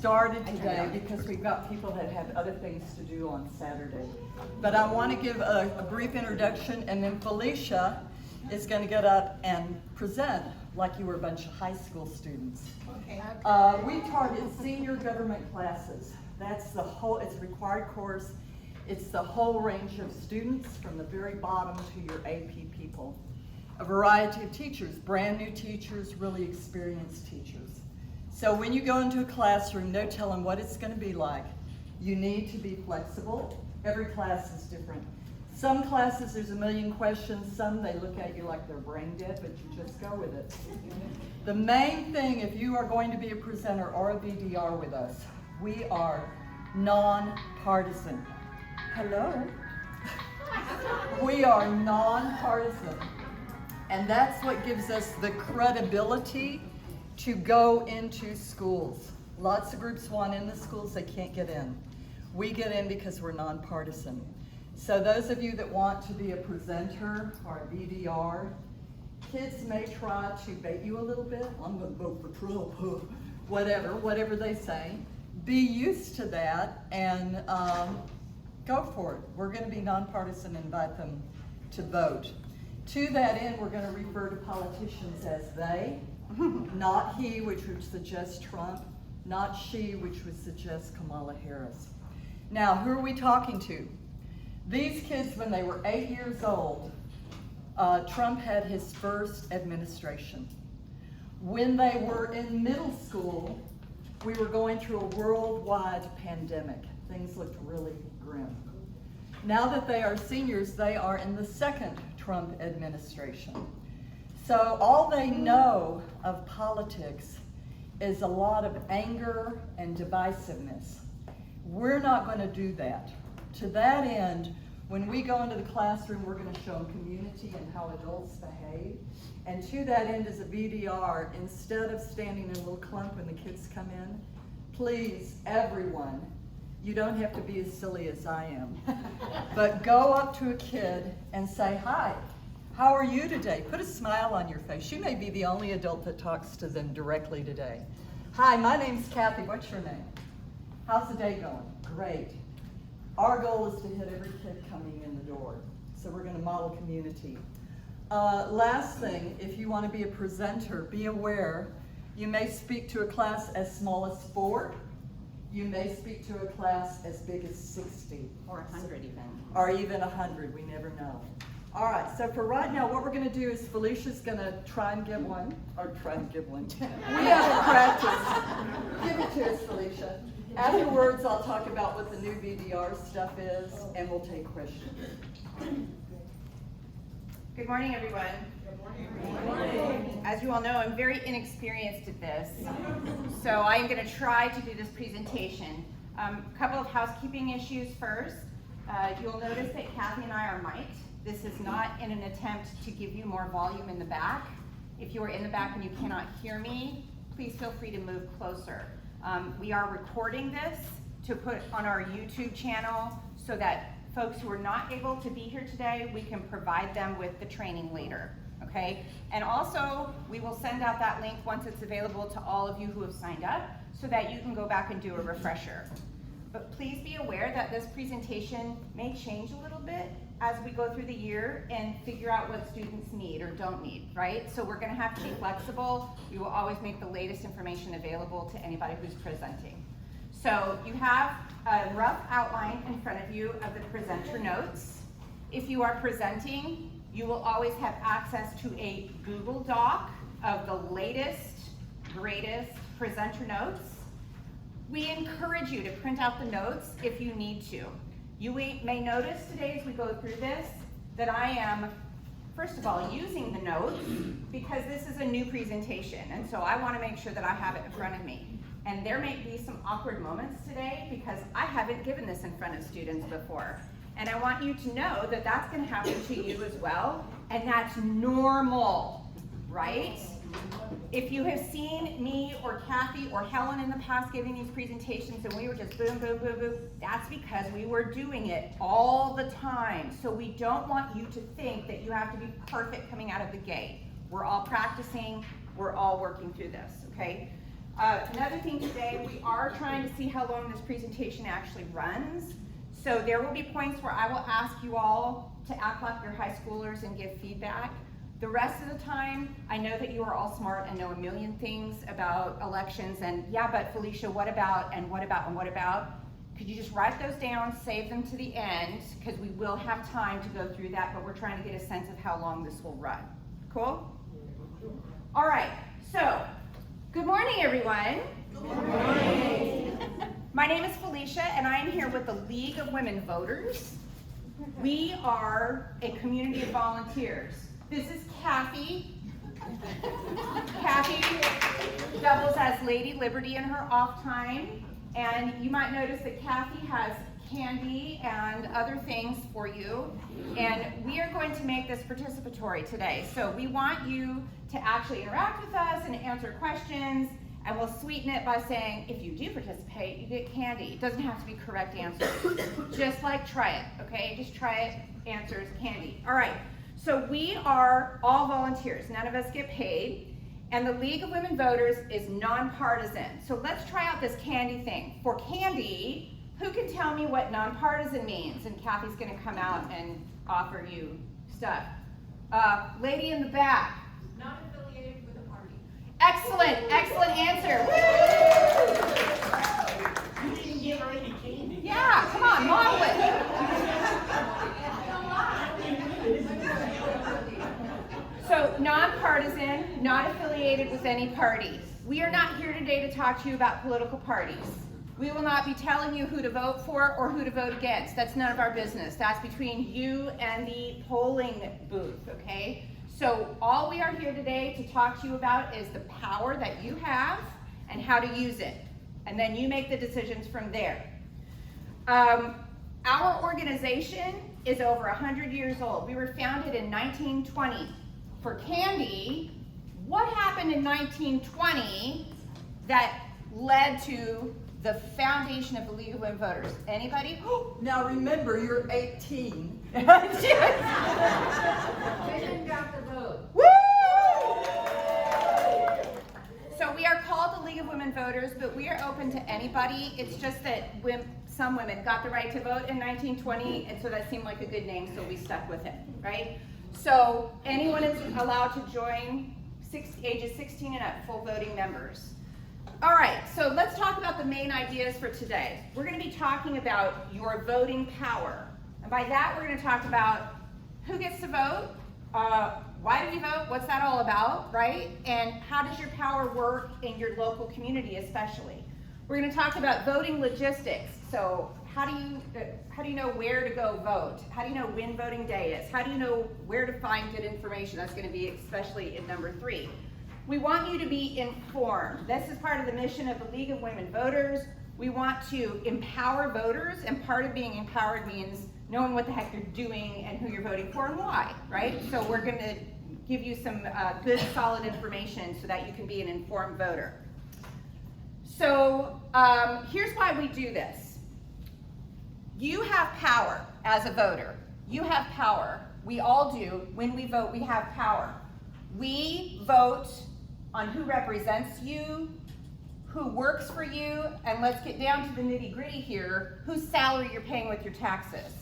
started today because we've got people that have other things to do on Saturday. But I want to give a brief introduction, and then Felicia is going to get up and present like you were a bunch of high school students. Okay. We target senior government classes. That's the whole, it's a required course. It's the whole range of students from the very bottom to your AP people. A variety of teachers, brand new teachers, really experienced teachers. So when you go into a classroom, no telling what it's going to be like. You need to be flexible. Every class is different. Some classes, there's a million questions. Some, they look at you like they're brain dead, but you just go with it. The main thing, if you are going to be a presenter or a VDR with us, we are non-partisan. Hello? We are non-partisan. And that's what gives us the credibility to go into schools. Lots of groups want in the schools, they can't get in. We get in because we're nonpartisan. So those of you that want to be a presenter or a VDR, kids may try to bait you a little bit. I'm gonna vote for Trump, whatever they say. Be used to that and go for it. We're gonna be nonpartisan and invite them to vote. To that end, we're gonna refer to politicians as they, not he, which would suggest Trump, not she, which would suggest Kamala Harris. Now, who are we talking to? These kids, when they were 8 years old, Trump had his first administration. When they were in middle school, we were going through a worldwide pandemic. Things looked really grim. Now that they are seniors, they are in the second Trump administration. So all they know of politics is a lot of anger and divisiveness. We're not going to do that. To that end, when we go into the classroom, we're going to show them community and how adults behave. And to that end, as a VDR, instead of standing in a little clump when the kids come in, please, everyone, you don't have to be as silly as I am, but go up to a kid and say, hi, how are you today? Put a smile on your face. You may be the only adult that talks to them directly today. Hi, my name's Kathy. What's your name? How's the day going? Great. Our goal is to hit every kid coming in the door. So we're going to model community. Last thing, if you want to be a presenter, be aware you may speak to a class as small as 4. You may speak to a class as big as 60. Or 100 even. Or even 100, we never know. All right, so for right now, what we're going to do is Felicia's going to try and give one. We haven't practiced. Give it to us, Felicia. Afterwards, I'll talk about what the new VDR stuff is, and we'll take questions. Good morning, everyone. Good morning. As you all know, I'm very inexperienced at this, so I'm going to try to do this presentation. A couple of housekeeping issues first. You'll notice that Kathy and I are mic'd. This is not in an attempt to give you more volume in the back. If you are in the back and you cannot hear me, please feel free to move closer. We are recording this to put on our YouTube channel so that folks who are not able to be here today, we can provide them with the training later, okay? And also, we will send out that link once it's available to all of you who have signed up so that you can go back and do a refresher. But please be aware that this presentation may change a little bit as we go through the year and figure out what students need or don't need, right? So we're gonna have to be flexible. We will always make the latest information available to anybody who's presenting. So you have a rough outline in front of you of the presenter notes. If you are presenting, you will always have access to a Google Doc of the latest, greatest presenter notes. We encourage you to print out the notes if you need to. You may notice today as we go through this that I am, first of all, using the notes because this is a new presentation, and so I want to make sure that I have it in front of me. And there may be some awkward moments today because I haven't given this in front of students before. And I want you to know that that's going to happen to you as well, and that's normal, right? If you have seen me or Kathy or Helen in the past giving these presentations and we were just boom, boom, boom, boom, that's because we were doing it all the time. So we don't want you to think that you have to be perfect coming out of the gate. We're all practicing, we're all working through this, okay? Another thing today, we are trying to see how long this presentation actually runs. So there will be points where I will ask you all to act like you're high schoolers and give feedback. The rest of the time, I know that you are all smart and know a million things about elections and yeah, but Felicia, what about, and what about, and what about? Could you just write those down, save them to the end, because we will have time to go through that, but we're trying to get a sense of how long this will run. Cool? All right, so, good morning, everyone. Good morning. My name is Felicia, and I am here with the League of Women Voters. We are a community of volunteers. This is Kathy. Kathy doubles as Lady Liberty in her off time. And you might notice that Kathy has candy and other things for you. And we are going to make this participatory today. So we want you to actually interact with us and answer questions. And we'll sweeten it by saying, if you do participate, you get candy. It doesn't have to be correct answers. Just like try it, okay? Just try it, answers, candy. All right, so we are all volunteers. None of us get paid. And the League of Women Voters is nonpartisan. So let's try out this candy thing. For candy, who can tell me what nonpartisan means? And Kathy's gonna come out and offer you stuff. Lady in the back. Not affiliated with a party. Excellent, excellent answer. Woo! You didn't give her any candy. Yeah, come on, model it. So nonpartisan, not affiliated with any party. We are not here today to talk to you about political parties. We will not be telling you who to vote for or who to vote against. That's none of our business. That's between you and the polling booth, okay? So all we are here today to talk to you about is the power that you have and how to use it. And then you make the decisions from there. Our organization is over 100 years old. We were founded in 1920. For candy, what happened in 1920 that led to the foundation of the League of Women Voters? Anybody? Now remember, you're 18. Women got the vote. Woo! So we are called the League of Women Voters, but we are open to anybody. It's just that some women got the right to vote in 1920, and so that seemed like a good name, so we stuck with it, right? So anyone is allowed to join ages 16 and up, full voting members. All right, so let's talk about the main ideas for today. We're going to be talking about your voting power. And by that, we're going to talk about who gets to vote, why do we vote, what's that all about, right? And how does your power work in your local community especially. We're going to talk about voting logistics. So how do you know where to go vote? How do you know when voting day is? How do you know where to find good information? That's going to be especially in number 3. We want you to be informed. This is part of the mission of the League of Women Voters. We want to empower voters, and part of being empowered means knowing what the heck you're doing and who you're voting for and why, right? So we're going to give you some good, solid information so that you can be an informed voter. So here's why we do this. You have power as a voter. You have power. We all do. When we vote, we have power. We vote on who represents you, who works for you, and let's get down to the nitty-gritty here, whose salary you're paying with your taxes.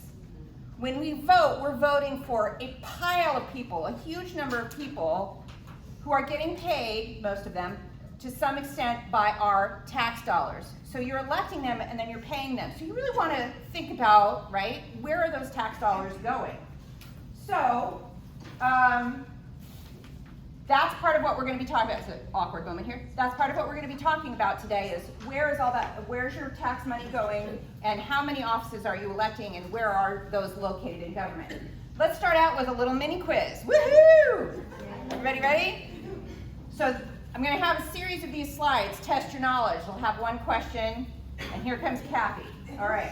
When we vote, we're voting for a pile of people, a huge number of people who are getting paid, most of them, to some extent by our tax dollars. So you're electing them and then you're paying them. So you really want to think about, right, where are those tax dollars going? So that's part of what we're going to be talking about. It's an awkward moment here. That's part of what we're going to be talking about today is where's your tax money going and how many offices are you electing and where are those located in government? Let's start out with a little mini quiz. Woohoo! Everybody ready? So I'm going to have a series of these slides, test your knowledge. We'll have one question, and here comes Kathy. All right.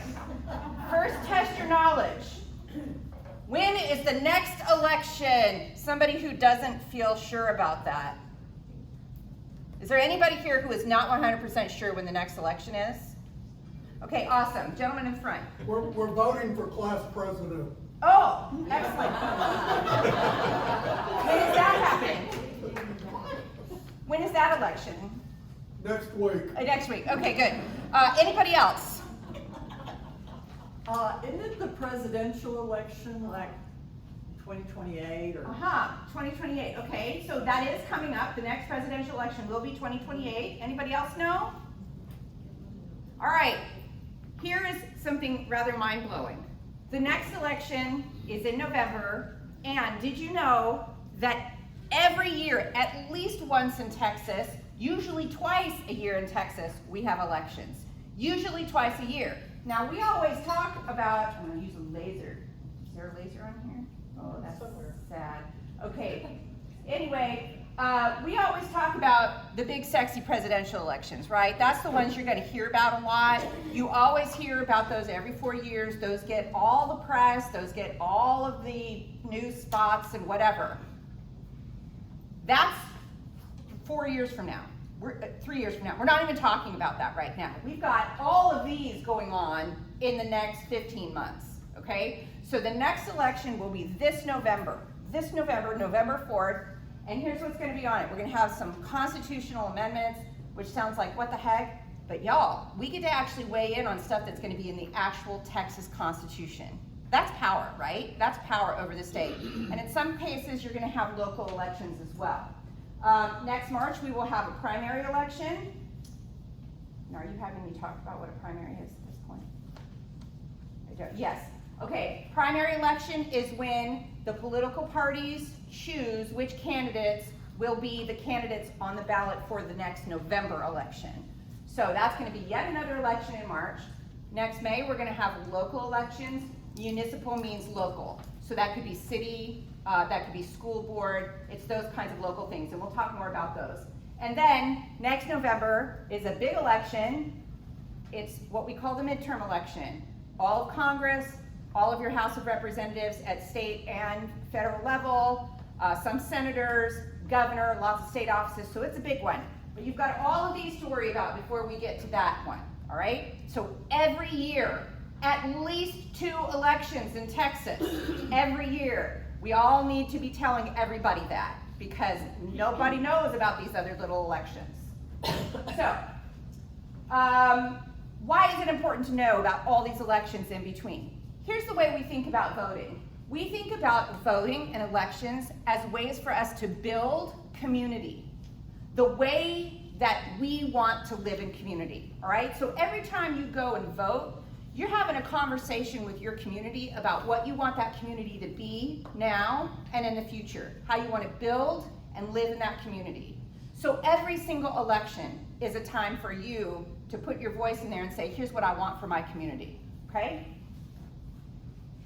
First, test your knowledge. When is the next election? Somebody who doesn't feel sure about that. Is there anybody here who is not 100% sure when the next election is? Okay, awesome. Gentleman in front. We're voting for class president. Oh, excellent. When is that happening? When is that election? Next week. Next week, okay, good. Anybody else? Isn't it the presidential election like 2028 or? 2028, okay, so that is coming up. The next presidential election will be 2028. Anybody else know? All right, here is something rather mind-blowing. The next election is in November, and did you know that every year, at least once in Texas, usually twice a year in Texas, we have elections. Usually twice a year. Now, we always talk about, I'm gonna use a laser. Is there a laser on here? Oh, that's sad. Okay, anyway, we always talk about the big sexy presidential elections, right? That's the ones you're gonna hear about a lot. You always hear about those every 4 years. Those get all the press, those get all of the news spots and whatever. That's 4 years from now. 3 years from now. We're not even talking about that right now. We've got all of these going on in the next 15 months, okay? So the next election will be this November, November 4th, and here's what's gonna be on it. We're gonna have some constitutional amendments, which sounds like what the heck, but y'all, we get to actually weigh in on stuff that's gonna be in the actual Texas Constitution. That's power, right? That's power over the state. And in some cases, you're gonna have local elections as well. Next March, we will have a primary election. Now, are you having me talk about what a primary is at this point? Yes. Okay, primary election is when the political parties choose which candidates will be the candidates on the ballot for the next November election. So that's going to be yet another election in March. Next May, we're going to have local elections. Municipal means local. So that could be city, that could be school board. It's those kinds of local things, and we'll talk more about those. And then next November is a big election. It's what we call the midterm election. All of Congress, all of your House of Representatives at state and federal level, some senators, governor, lots of state offices, so it's a big one. But you've got all of these to worry about before we get to that one, all right? So every year, at least 2 elections in Texas, every year. We all need to be telling everybody that, because nobody knows about these other little elections. So, why is it important to know about all these elections in between? Here's the way we think about voting. We think about voting and elections as ways for us to build community, the way that we want to live in community, all right? So every time you go and vote, you're having a conversation with your community about what you want that community to be now and in the future, how you want to build and live in that community. So every single election is a time for you to put your voice in there and say, here's what I want for my community, okay?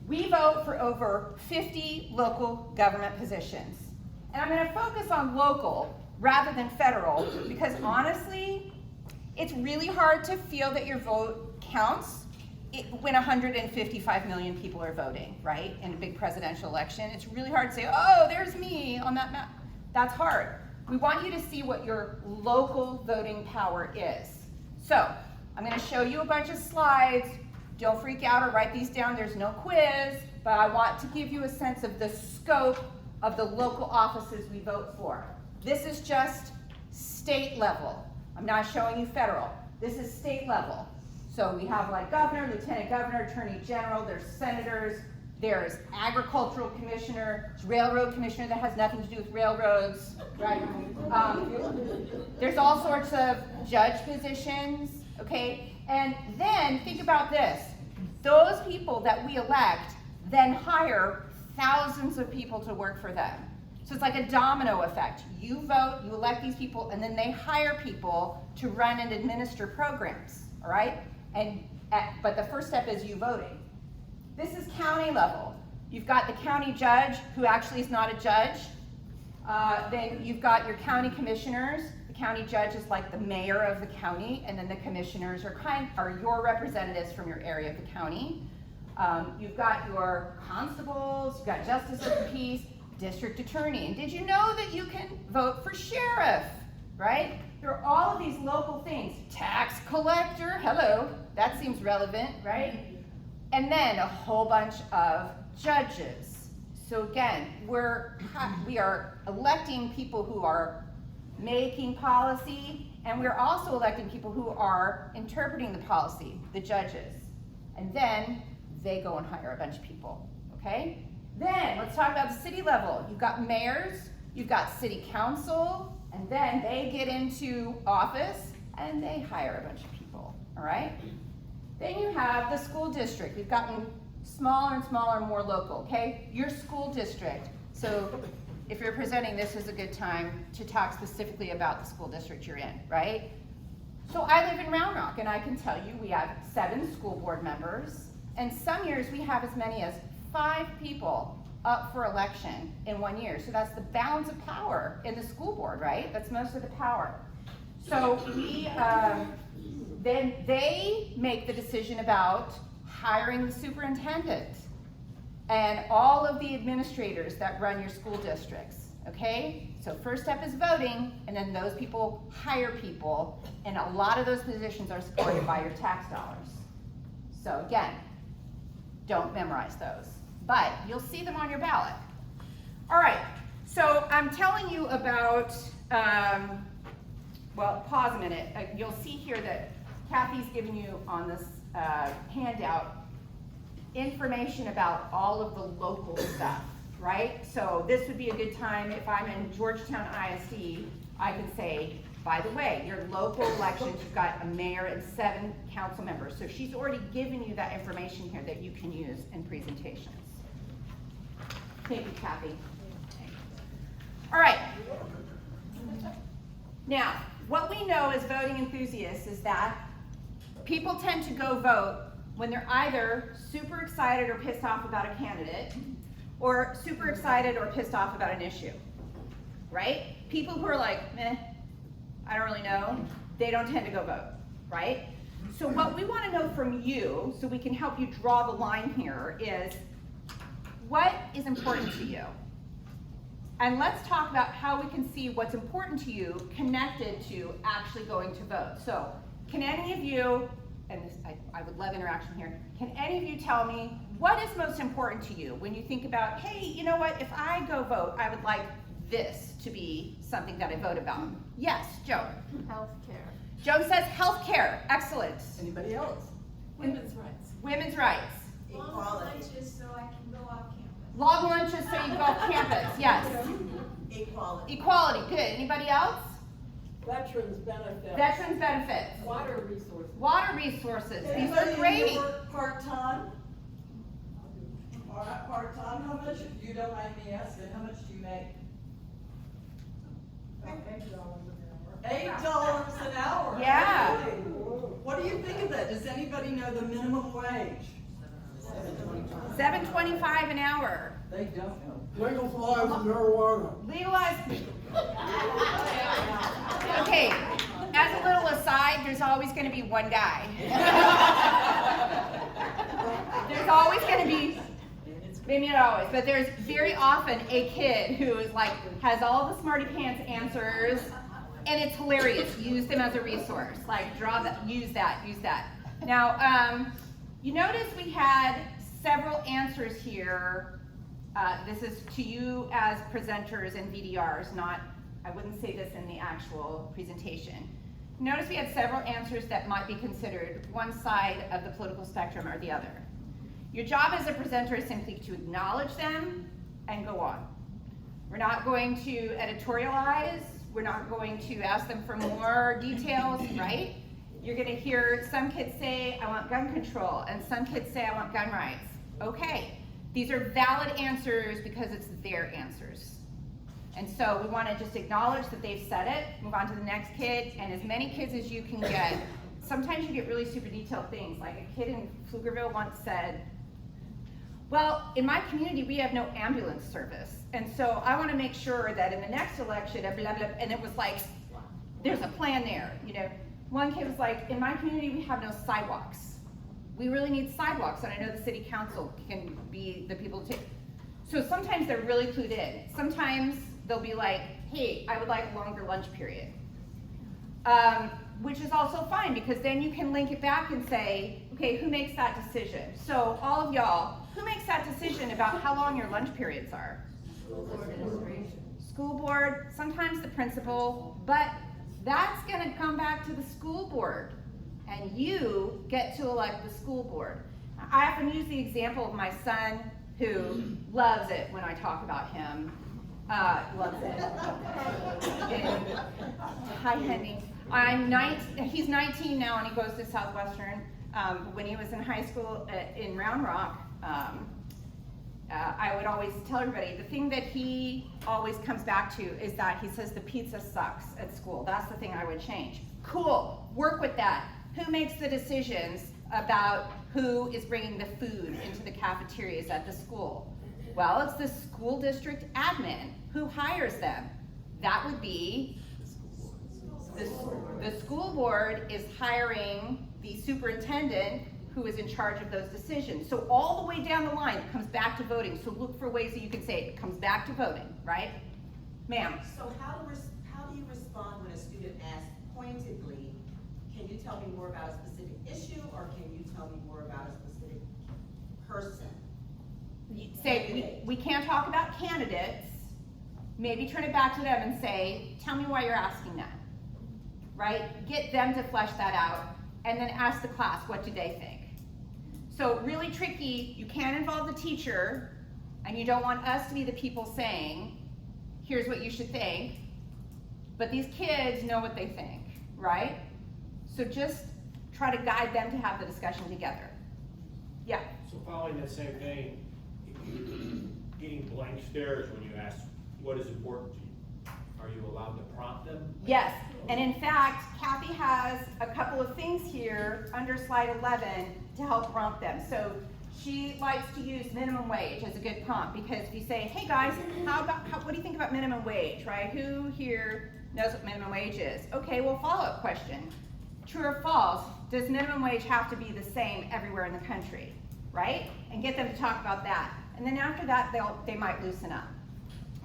We vote for over 50 local government positions. And I'm going to focus on local rather than federal because honestly, it's really hard to feel that your vote counts when 155 million people are voting, right, in a big presidential election. It's really hard to say, oh, there's me on that map. That's hard. We want you to see what your local voting power is. So, I'm gonna show you a bunch of slides. Don't freak out or write these down, there's no quiz, but I want to give you a sense of the scope of the local offices we vote for. This is just state level. I'm not showing you federal. This is state level. So we have like governor, lieutenant governor, attorney general, there's senators, there's agricultural commissioner, railroad commissioner that has nothing to do with railroads, right? There's all sorts of judge positions, okay? And then think about this. Those people that we elect then hire thousands of people to work for them. So it's like a domino effect. You vote, you elect these people, and then they hire people to run and administer programs, all right? But the first step is you voting. This is county level. You've got the county judge, who actually is not a judge. Then you've got your county commissioners. The county judge is like the mayor of the county, and then the commissioners are your representatives from your area of the county. You've got your constables, you've got justice of the peace, district attorney. And did you know that you can vote for sheriff, right? There are all of these local things. Tax collector, hello, that seems relevant, right? And then a whole bunch of judges. So again, we are electing people who are making policy And we're also electing people who are interpreting the policy, the judges. And then they go and hire a bunch of people, okay? Then let's talk about the city level. You've got mayors, you've got city council, and then they get into office and they hire a bunch of people, all right? Then you have the school district. We've gotten smaller and smaller and more local, okay? Your school district. So if you're presenting, this is a good time to talk specifically about the school district you're in, right? So I live in Round Rock, and I can tell you we have 7 school board members, and some years we have as many as 5 people up for election in 1 year. So that's the balance of power in the school board, right? That's most of the power. So then they make the decision about hiring the superintendent and all of the administrators that run your school districts, okay? So first step is voting, and then those people hire people, and a lot of those positions are supported by your tax dollars. So again, don't memorize those, but you'll see them on your ballot. All right, so I'm telling you about, well, pause a minute. You'll see here that Kathy's given you on this handout information about all of the local stuff, right? So this would be a good time if I'm in Georgetown ISD, I can say, by the way, your local elections, you've got a mayor and 7 council members. So she's already given you that information here that you can use in presentations. Thank you, Kathy. All right. Now, what we know as voting enthusiasts is that people tend to go vote when they're either super excited or pissed off about a candidate, or super excited or pissed off about an issue, right? People who are like, meh, I don't really know, they don't tend to go vote, right? So what we want to know from you, so we can help you draw the line here, is what is important to you? And let's talk about how we can see what's important to you connected to actually going to vote. So can any of you, and this, I would love interaction here, can any of you tell me what is most important to you when you think about, hey, you know what, if I go vote, I would like this to be something that I vote about? Yes, Joan. Healthcare. Joan says healthcare. Excellent. Anybody else? Women's rights. Women's rights. Long lunches so I can go off campus. Long lunches so you can go off campus. Yes. Equality. Equality. Good. Anybody else? Veterans benefits. Veterans benefits. Water resources. Water resources. These are Anybody great. in work part-time? All right, part-time, how much, if you don't mind me asking, how much do you make? $8 an hour. Yeah. Really? What do you think of that? Does anybody know the minimum wage? $7.25 an hour. They don't know. Legalize marijuana. Legalize. Okay. As a little aside, there's always going to be one guy. There's always going to be, maybe not always, but there's very often a kid who is like, has all the smarty pants answers, and it's hilarious. Use them as a resource. Like, draw that, use that. Now, you notice we had several answers here. This is to you as presenters and VDRs, not, I wouldn't say this in the actual presentation. Notice we had several answers that might be considered one side of the political spectrum or the other. Your job as a presenter is simply to acknowledge them and go on. We're not going to editorialize. We're not going to ask them for more details, right? You're gonna hear some kids say, I want gun control, and some kids say, I want gun rights. Okay, these are valid answers because it's their answers. And so we wanna just acknowledge that they've said it, move on to the next kid, and as many kids as you can get. Sometimes you get really super detailed things, like a kid in Pflugerville once said, well, in my community, we have no ambulance service. And so I want to make sure that in the next election, blah, blah, blah, and it was like, there's a plan there. You know, one kid was like, in my community, we have no sidewalks. We really need sidewalks, and I know the city council can be the people to take. So sometimes they're really clued in. Sometimes they'll be like, hey, I would like a longer lunch period. Which is also fine, because then you can link it back and say, okay, who makes that decision? So all of y'all, who makes that decision about how long your lunch periods are? School board, sometimes the principal, but That's gonna come back to the school board, and you get to elect the school board. I often use the example of my son, who loves it when I talk about him. Loves it. Hi, Henry. He's 19 now, and he goes to Southwestern. When he was in high school in Round Rock, I would always tell everybody, the thing that he always comes back to is that he says the pizza sucks at school. That's the thing I would change. Cool, work with that. Who makes the decisions about who is bringing the food into the cafeterias at the school? Well, it's the school district admin. Who hires them? That would be the school board is hiring the superintendent who is in charge of those decisions. So all the way down the line, it comes back to voting. So look for ways that you can say it comes back to voting, right? Ma'am? So how do you respond when a student asks pointedly, can you tell me more about a specific issue, or can you tell me more about a specific person? Say, we can't talk about candidates. Maybe turn it back to them and say, tell me why you're asking that, right? Get them to flesh that out, and then ask the class, what do they think? So really tricky, you can't involve the teacher, and you don't want us to be the people saying, here's what you should think, but these kids know what they think, right? So just try to guide them to have the discussion together. Yeah? So following that same vein, getting blank stares when you ask what is important to you, are you allowed to prompt them? Yes, and in fact, Kathy has a couple of things here under slide 11 to help prompt them. So she likes to use minimum wage as a good prompt, because if you say, hey guys, what do you think about minimum wage, right? Who here knows what minimum wage is? Okay, well, follow-up question. True or false, does minimum wage have to be the same everywhere in the country, right? And get them to talk about that. And then after that, they might loosen up,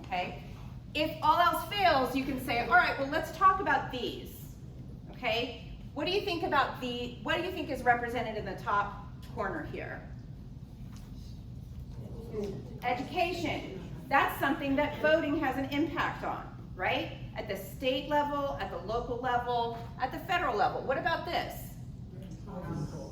okay? If all else fails, you can say, all right, well, let's talk about these, okay? What do you think about what do you think is represented in the top corner here? Education. That's something that voting has an impact on, right? At the state level, at the local level, at the federal level. What about this?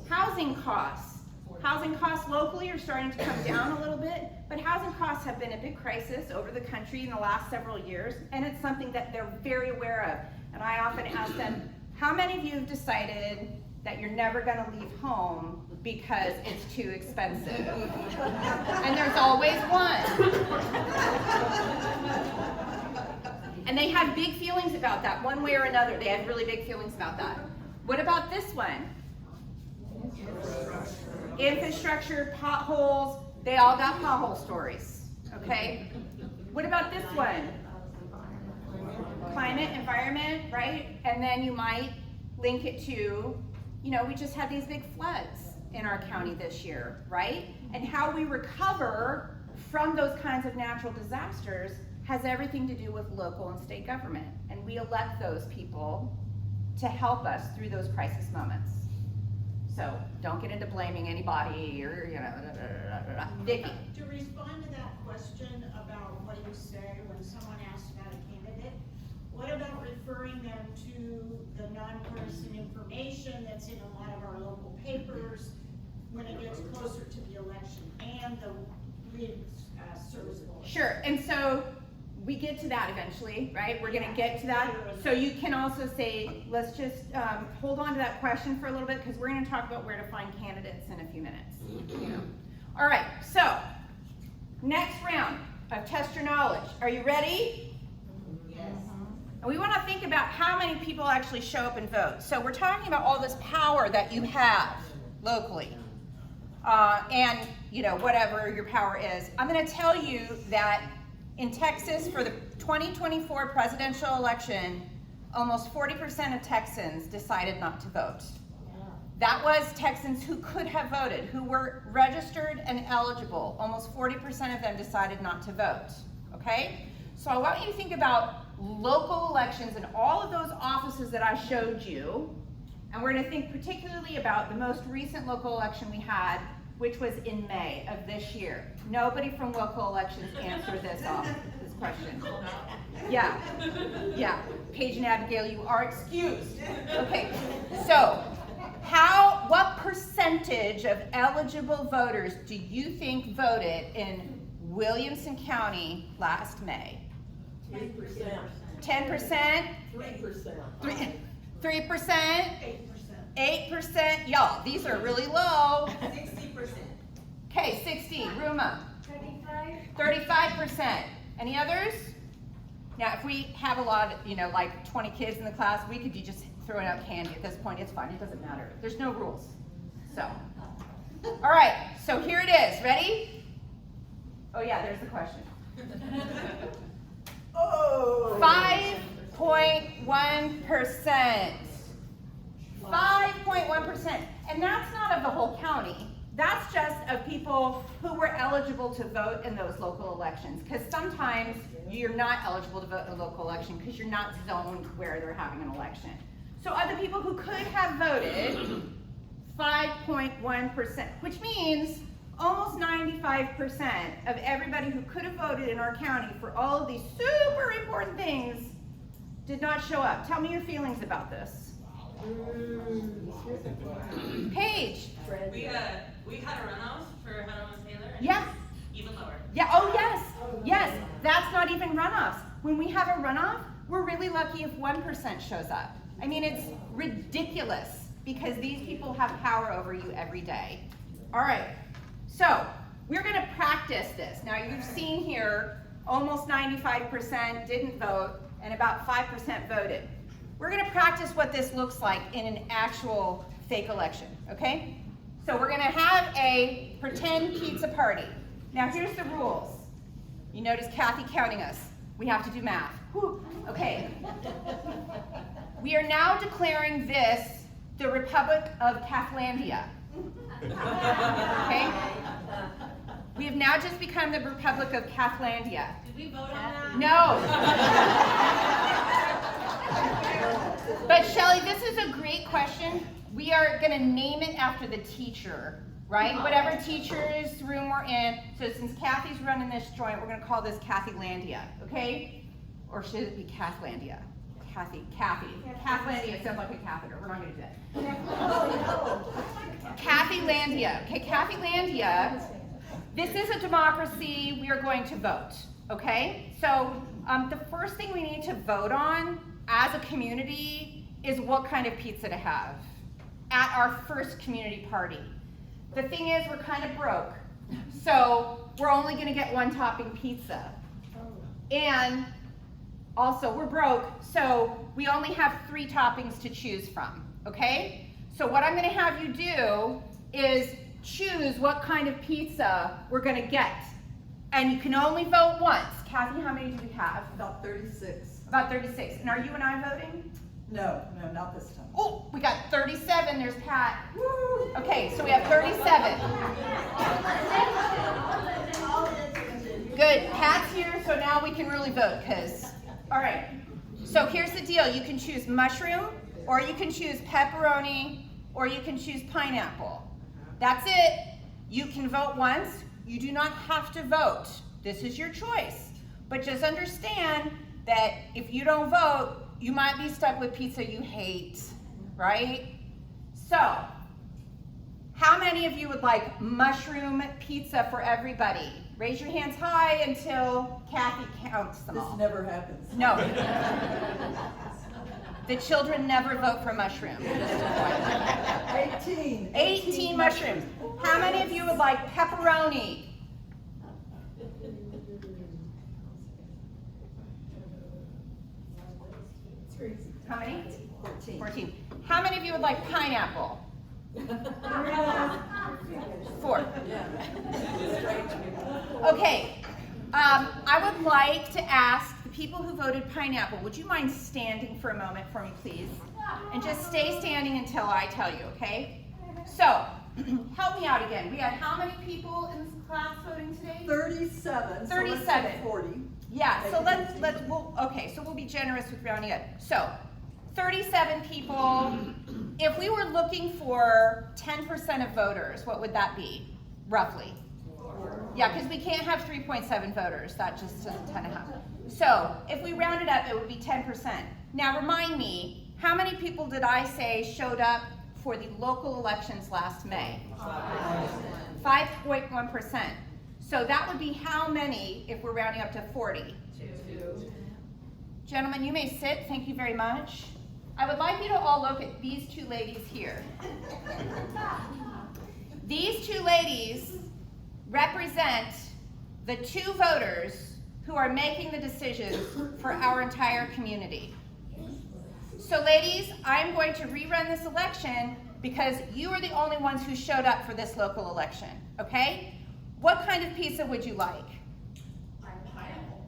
Housing costs. Housing costs locally are starting to come down a little bit, but housing costs have been a big crisis over the country in the last several years, and it's something that they're very aware of. And I often ask them, how many of you have decided that you're never going to leave home because it's too expensive? And there's always one. And they have big feelings about that, one way or another. They have really big feelings about that. What about this one? Infrastructure, potholes, they all got pothole stories, okay? What about this one? Climate, environment, right? And then you might link it to, we just had these big floods in our county this year, right? And how we recover from those kinds of natural disasters has everything to do with local and state government. And we elect those people to help us through those crisis moments. So don't get into blaming anybody or, Vicki. To respond to that question about what you say when someone asks about a candidate, what about referring them to the nonpartisan information that's in a lot of our local papers when it gets closer to the election, and the lead service bulletin? Sure, and so we get to that eventually, right? We're gonna get to that. So you can also say, let's just hold on to that question for a little bit, because we're gonna talk about where to find candidates in a few minutes. All right, so next round of Test Your Knowledge. Are you ready? Yes. And we wanna think about how many people actually show up and vote. So we're talking about all this power that you have locally. And whatever your power is. I'm gonna tell you that in Texas, for the 2024 presidential election, almost 40% of Texans decided not to vote. That was Texans who could have voted, who were registered and eligible. Almost 40% of them decided not to vote, okay? So I want you to think about local elections and all of those offices that I showed you, and we're gonna think particularly about the most recent local election we had, which was in May of this year. Nobody from local elections answered this question. Yeah, yeah. Paige and Abigail, you are excused. Okay, so what percentage of eligible voters do you think voted in Williamson County last May? 3%. 10%? 3%. 3%? 8%. 8%? Y'all, these are really low. 60%. Okay, 60. Ruma? 35? 35%. Any others? Now, if we have a lot, like 20 kids in the class, we could be just throwing out candy at this point. It's fine. It doesn't matter. There's no rules. So, all right. So here it is. Ready? Oh, yeah, there's the question. Oh. 5.1%. 5.1%. And that's not of the whole county. That's just of people who were eligible to vote in those local elections. Because sometimes you're not eligible to vote in a local election because you're not zoned where they're having an election. So of the people who could have voted, 5.1%, which means almost 95% of everybody who could have voted in our county for all of these super important things did not show up. Tell me your feelings about this. Paige. We had a runoff for Hannah Taylor. And Yeah. Even lower. Yeah, oh yes, yes, that's not even runoffs. When we have a runoff, we're really lucky if 1% shows up. I mean, it's ridiculous because these people have power over you every day. All right, so we're gonna practice this. Now you've seen here, almost 95% didn't vote and about 5% voted. We're gonna practice what this looks like in an actual fake election, okay? So we're gonna have a pretend pizza party. Now here's the rules. You notice Kathy counting us. We have to do math. Whew. Okay. We are now declaring this the Republic of Kathlandia. Okay? We have now just become the Republic of Kathlandia. Did we vote on that? No. But Shelley, this is a great question. We are gonna name it after the teacher, right? Whatever teacher's room we're in. So since Kathy's running this joint, we're gonna call this Kathylandia, okay? Or should it be Kathlandia? Kathy. Kathlandia sounds like a catheter. We're not gonna do that. Kathylandia, okay, Kathylandia. This is a democracy. We are going to vote, okay? So the first thing we need to vote on as a community is what kind of pizza to have at our first community party. The thing is, we're kind of broke, so we're only gonna get one topping pizza. And also, we're broke, so we only have 3 toppings to choose from, okay? So what I'm gonna have you do is choose what kind of pizza we're gonna get. And you can only vote once. Kathy, how many do we have? About 36. About 36. And are you and I voting? No, not this time. Oh, we got 37. There's Pat. Woo. Okay, so we have 37. Good. Pat's here, so now we can really vote, all right. So here's the deal. You can choose mushroom, or you can choose pepperoni, or you can choose pineapple. That's it. You can vote once. You do not have to vote. This is your choice. But just understand that if you don't vote, you might be stuck with pizza you hate, right? So, how many of you would like mushroom pizza for everybody? Raise your hands high until Kathy counts them all. This never happens. No. The children never vote for mushroom. 18. 18 mushrooms. How many of you would like pepperoni? How many? 14. How many of you would like pineapple? 4. Okay. I would like to ask the people who voted pineapple, would you mind standing for a moment for me, please? And just stay standing until I tell you, okay? So, help me out again. We had how many people in this class voting today? 37. 37. So let's say 40. Yeah, so we'll be generous with rounding up. So, 37 people. If we were looking for 10% of voters, what would that be, roughly? Yeah, because we can't have 3.7 voters. That just doesn't tend to happen. So if we round it up, it would be 10%. Now remind me, how many people did I say showed up for the local elections last May? 5.1%. So that would be how many if we're rounding up to 40? 2. Gentlemen, you may sit. Thank you very much. I would like you to all look at these two ladies here. These two ladies represent the two voters who are making the decisions for our entire community. So ladies, I'm going to rerun this election because you are the only ones who showed up for this local election, okay? What kind of pizza would you like? Pineapple.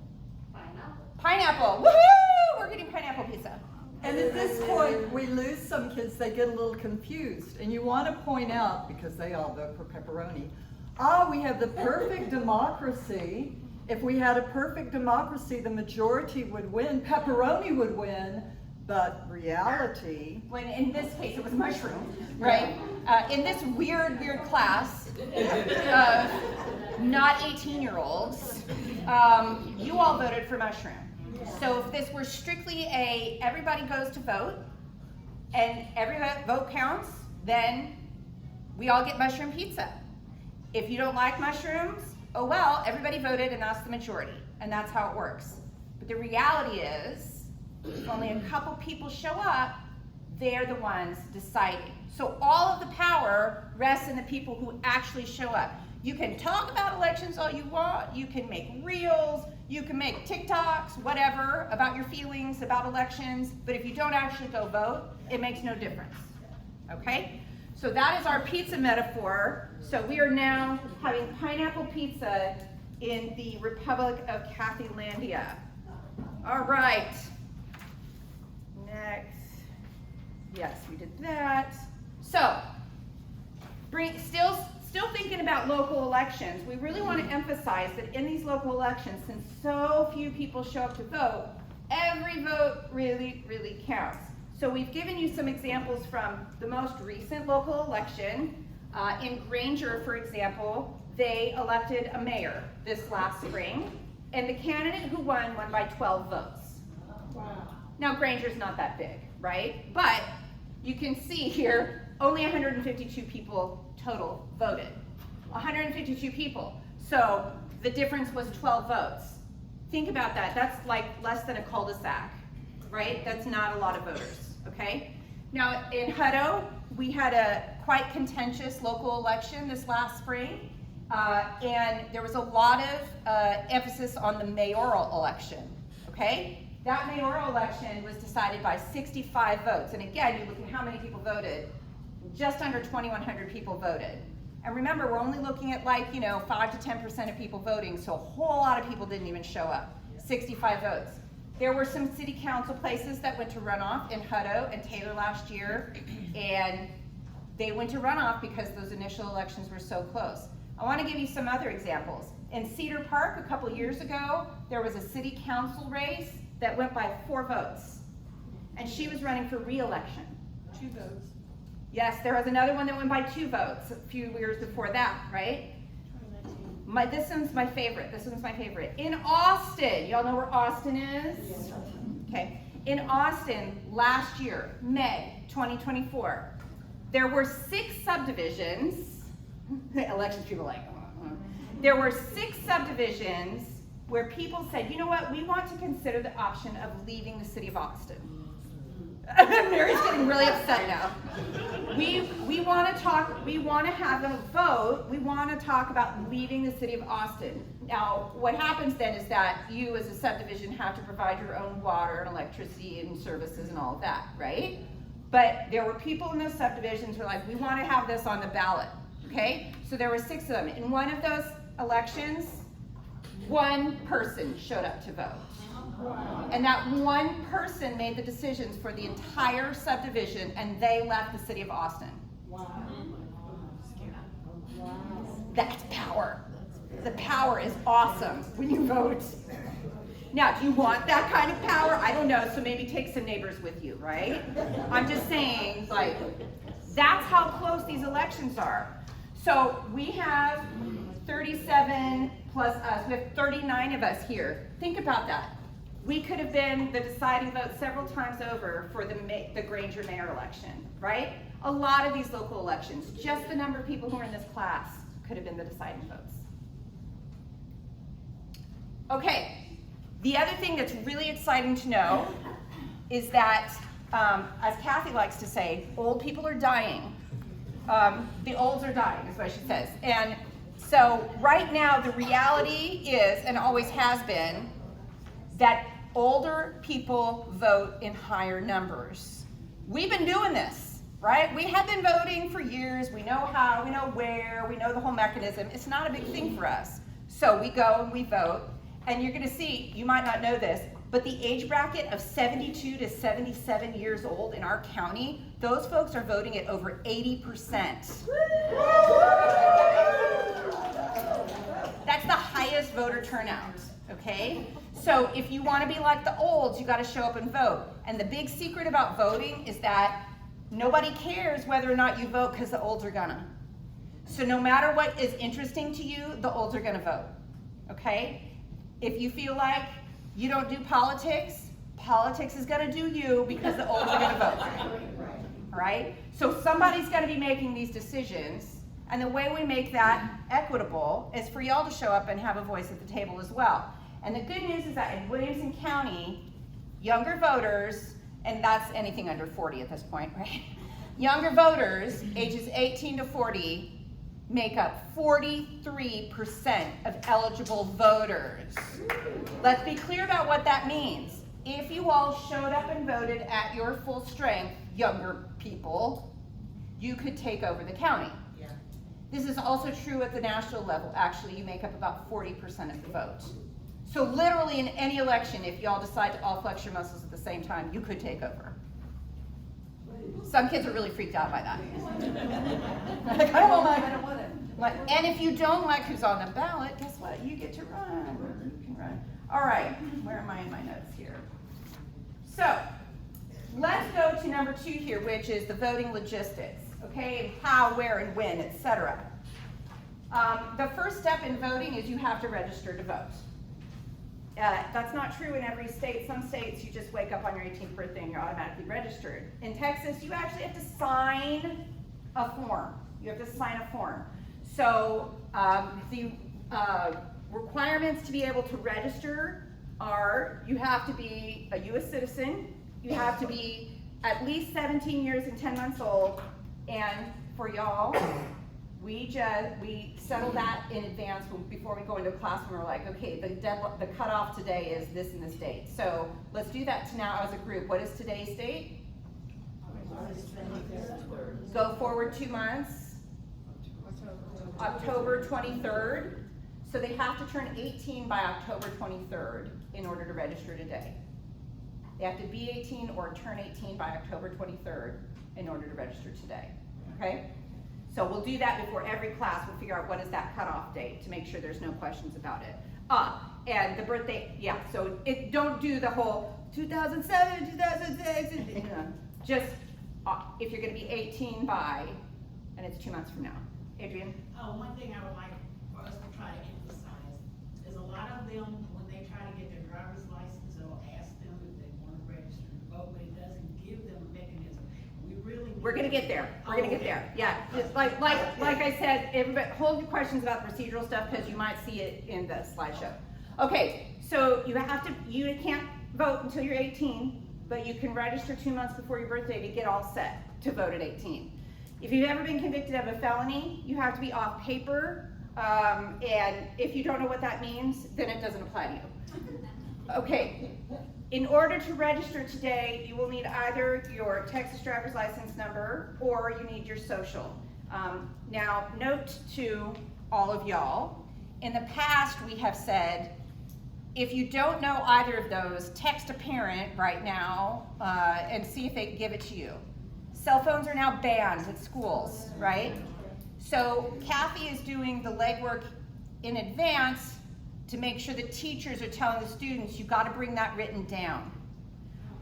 Pineapple, woohoo! We're getting pineapple pizza. And at this point, we lose some kids, they get a little confused. And you want to point out, because they all vote for pepperoni, we have the perfect democracy. If we had a perfect democracy, the majority would win, pepperoni would win, but reality. When in this case it was mushroom, right? In this weird class of not 18-year-olds, you all voted for mushroom. So if this were strictly everybody goes to vote and every vote counts, then we all get mushroom pizza. If you don't like mushrooms, oh well, everybody voted and that's the majority, and that's how it works. But the reality is, if only a couple people show up, they're the ones deciding. So all of the power rests in the people who actually show up. You can talk about elections all you want, you can make reels, you can make TikToks, whatever, about your feelings about elections, but if you don't actually go vote, it makes no difference, okay? So that is our pizza metaphor. So we are now having pineapple pizza in the Republic of Cathylandia. All right. Next. Yes, we did that. So, still thinking about local elections, we really want to emphasize that in these local elections, since so few people show up to vote, every vote really, really counts. So we've given you some examples from the most recent local election. In Granger, for example, they elected a mayor this last spring, and the candidate who won by 12 votes. Wow. Now Granger's not that big, right? But you can see here, only 152 people total voted. 152 people. So the difference was 12 votes. Think about that. That's like less than a cul-de-sac, right? That's not a lot of voters, okay? Now in Hutto, we had a quite contentious local election this last spring, and there was a lot of emphasis on the mayoral election, okay? That mayoral election was decided by 65 votes. And again, you look at how many people voted, just under 2,100 people voted. And remember, we're only looking at 5 to 10% of people voting, so a whole lot of people didn't even show up, 65 votes. There were some city council places that went to runoff in Hutto and Taylor last year, and they went to runoff because those initial elections were so close. I want to give you some other examples. In Cedar Park a couple years ago, there was a city council race that went by 4 votes, and she was running for re-election. 2 votes. Yes, there was another one that went by 2 votes a few years before that, right? This one's my favorite. This one's my favorite. In Austin, y'all know where Austin is? Yes. Okay. In Austin, last year, May 2024, there were 6 subdivisions. Elections people are like, There were 6 subdivisions where people said, you know what, we want to consider the option of leaving the city of Austin. Mary's getting really upset now. We want to talk, we want to have a vote, we want to talk about leaving the city of Austin. Now, what happens then is that you as a subdivision have to provide your own water and electricity and services and all of that, right? But there were people in those subdivisions who were like, we want to have this on the ballot, okay? So there were 6 of them. In one of those elections, 1 person showed up to vote. Wow. And that 1 person made the decisions for the entire subdivision, and they left the city of Austin. Wow. That's power. The power is awesome when you vote. Now, do you want that kind of power? I don't know, so maybe take some neighbors with you, right? I'm just saying, that's how close these elections are. So we have 37 plus us, we have 39 of us here. Think about that. We could have been the deciding vote several times over for the Granger mayor election, right? A lot of these local elections, just the number of people who are in this class could have been the deciding votes. Okay, the other thing that's really exciting to know is that, as Kathy likes to say, old people are dying. The olds are dying, is what she says. And so right now, the reality is, and always has been, that older people vote in higher numbers. We've been doing this, right? We have been voting for years. We know how, we know where, we know the whole mechanism. It's not a big thing for us. So we go and we vote, and you're gonna see, you might not know this, but the age bracket of 72 to 77 years old in our county, those folks are voting at over 80%. That's the highest voter turnout, okay? So if you want to be like the olds, you got to show up and vote. And the big secret about voting is that nobody cares whether or not you vote because the olds are gonna. So no matter what is interesting to you, the olds are gonna vote, okay? If you feel like you don't do politics, politics is gonna do you because the olds are gonna vote, all right? So somebody's gonna be making these decisions, and the way we make that equitable is for y'all to show up and have a voice at the table as well. And the good news is that in Williamson County, younger voters, and that's anything under 40 at this point, right? Younger voters, ages 18 to 40, make up 43% of eligible voters. Let's be clear about what that means. If you all showed up and voted at your full strength, younger people, you could take over the county. Yeah. This is also true at the national level. Actually, you make up about 40% of the vote. So literally in any election, if y'all decide to all flex your muscles at the same time, you could take over. Some kids are really freaked out by that. Like, I don't want it. Like, and if you don't like who's on the ballot, guess what? You get to run. You can run. All right, where am I in my notes here? So, let's go to number 2 here, which is the voting logistics, okay? And how, where, and when, etc. The first step in voting is you have to register to vote. That's not true in every state. Some states you just wake up on your 18th birthday and you're automatically registered. In Texas, you actually have to sign a form. You have to sign a form. So the requirements to be able to register are you have to be a U.S. citizen, you have to be at least 17 years and 10 months old, and for y'all, we settle that in advance before we go into class, and we're like, okay, the cutoff today is this and this date. So let's do that now as a group. What is today's date? Go forward 2 months. October 23rd. So they have to turn 18 by October 23rd in order to register today. They have to be 18 or turn 18 by October 23rd in order to register today, okay? So we'll do that before every class. We'll figure out what is that cutoff date to make sure there's no questions about it. And the birthday, yeah, so don't do the whole 2007, 2006, just if you're gonna be 18 by, and it's 2 months from now. Adrian? One thing I would like for us to try to emphasize is a lot of them, when they try to get their driver's license, it'll ask them if they want to register to vote, but it doesn't give them a mechanism. We're gonna get there. We're gonna get there. Yeah, just like I said, everybody, hold your questions about the procedural stuff because you might see it in the slideshow. Okay, so you can't vote until you're 18, but you can register 2 months before your birthday to get all set to vote at 18. If you've ever been convicted of a felony, you have to be off paper, and if you don't know what that means, then it doesn't apply to you. Okay, in order to register today, you will need either your Texas driver's license number or you need your social. Now, note to all of y'all, in the past we have said, if you don't know either of those, text a parent right now and see if they can give it to you. Cell phones are now banned at schools, right? So Kathy is doing the legwork in advance to make sure the teachers are telling the students, you've got to bring that written down.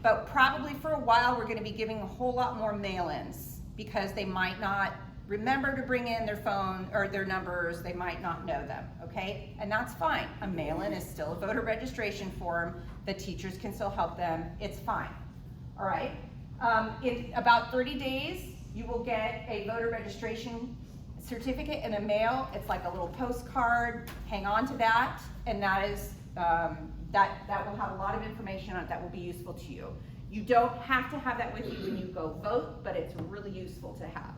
But probably for a while, we're going to be giving a whole lot more mail-ins because they might not remember to bring in their phone or their numbers, they might not know them, okay? And that's fine. A mail-in is still a voter registration form. The teachers can still help them. It's fine, all right? In about 30 days, you will get a voter registration certificate in the mail. It's like a little postcard. Hang on to that, and that is that will have a lot of information on it that will be useful to you. You don't have to have that with you when you go vote, but it's really useful to have.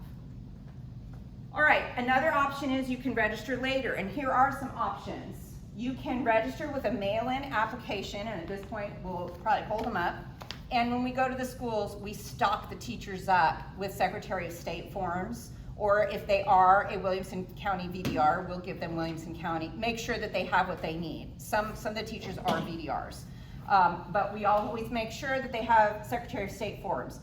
All right, another option is you can register later, and here are some options. You can register with a mail-in application, and at this point, we'll probably hold them up. And when we go to the schools, we stock the teachers up with Secretary of State forms, or if they are a Williamson County VDR, we'll give them Williamson County. Make sure that they have what they need. Some of the teachers are VDRs. But we always make sure that they have Secretary of State forms.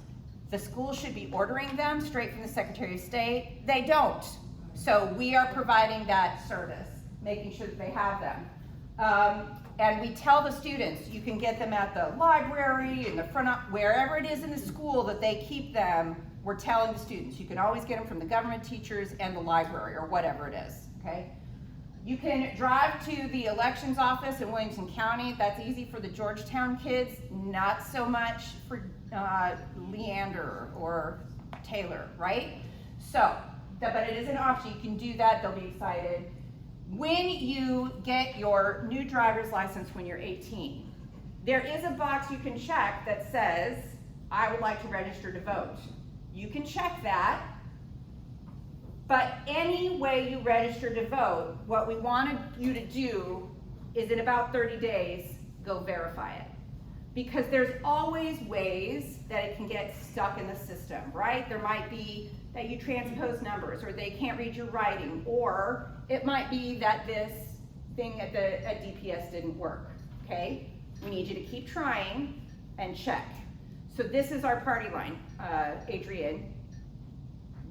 The school should be ordering them straight from the Secretary of State. They don't. So we are providing that service, making sure that they have them. And we tell the students, you can get them at the library, in the front, wherever it is in the school that they keep them. We're telling the students, you can always get them from the government teachers and the library or whatever it is, okay? You can drive to the elections office in Williamson County. That's easy for the Georgetown kids, not so much for Leander or Taylor, right? So, but it is an option. You can do that. They'll be excited. When you get your new driver's license when you're 18, there is a box you can check that says, I would like to register to vote. You can check that. But any way you register to vote, what we wanted you to do is in about 30 days, go verify it. Because there's always ways that it can get stuck in the system, right? There might be that you transpose numbers, or they can't read your writing, or it might be that this thing at DPS didn't work, okay? We need you to keep trying and check. So this is our party line, Adrienne.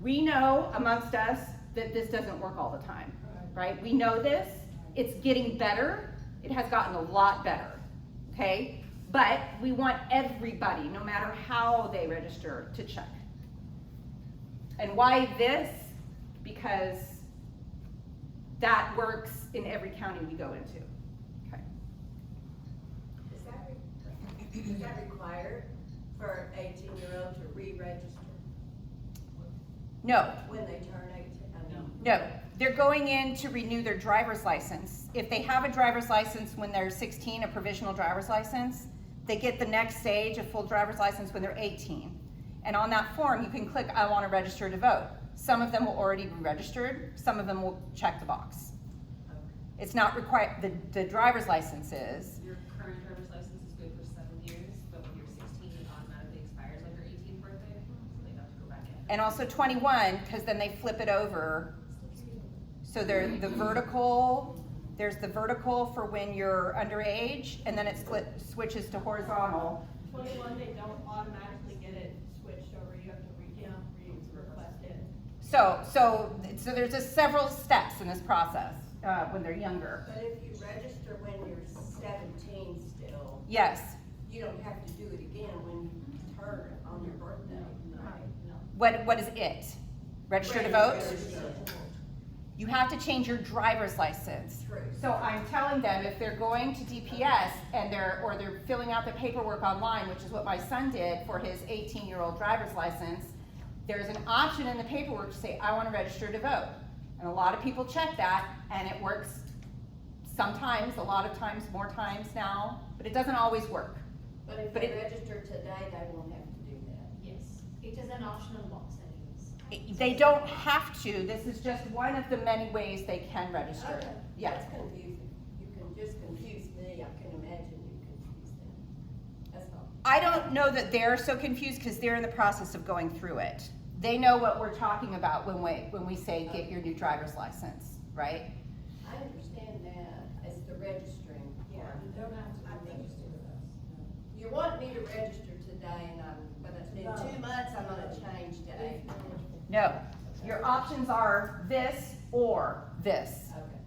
We know amongst us that this doesn't work all the time, right? We know this. It's getting better. It has gotten a lot better, okay? But we want everybody, no matter how they register, to check. And why this? Because that works in every county we go into, okay? Is that required for an 18-year-old to re-register No. when they turn 18? No, they're going in to renew their driver's license. If they have a driver's license when they're 16, a provisional driver's license, they get the next stage, a full driver's license, when they're 18. And on that form, you can click, I want to register to vote. Some of them will already be registered. Some of them will check the box. Okay. It's not required, the driver's license is. Your current driver's license is good for 7 years, but when you're 16, it automatically expires on your 18th birthday, so they have to go back in. And also 21, because then they flip it over. So there's the vertical for when you're underage, and then it switches to horizontal. 21, they don't automatically get it switched over, you have to request it. So there's just several steps in this process when they're younger. But if you register when you're 17 still, Yes. you don't have to do it again when you turn on your birthday. What is it? Register to vote? You have to change your driver's license. True. So I'm telling them if they're going to DPS and they're filling out the paperwork online, which is what my son did for his 18-year-old driver's license, there's an option in the paperwork to say, I want to register to vote. And a lot of people check that, and it works sometimes, a lot of times, more times now, but it doesn't always work. But if they register today, they won't have to do that. Yes, it is an optional box anyways. They don't have to. This is just one of the many ways they can register. Okay. Yes. That's confusing. You can just confuse me. I can imagine you confuse them. That's all. I don't know that they're so confused because they're in the process of going through it. They know what we're talking about when we say get your new driver's license, right? I understand that as the registering. Yeah, you don't have to register with us. You want me to register today, and in 2 months, I'm gonna change day. No. Your options are this or this. Okay,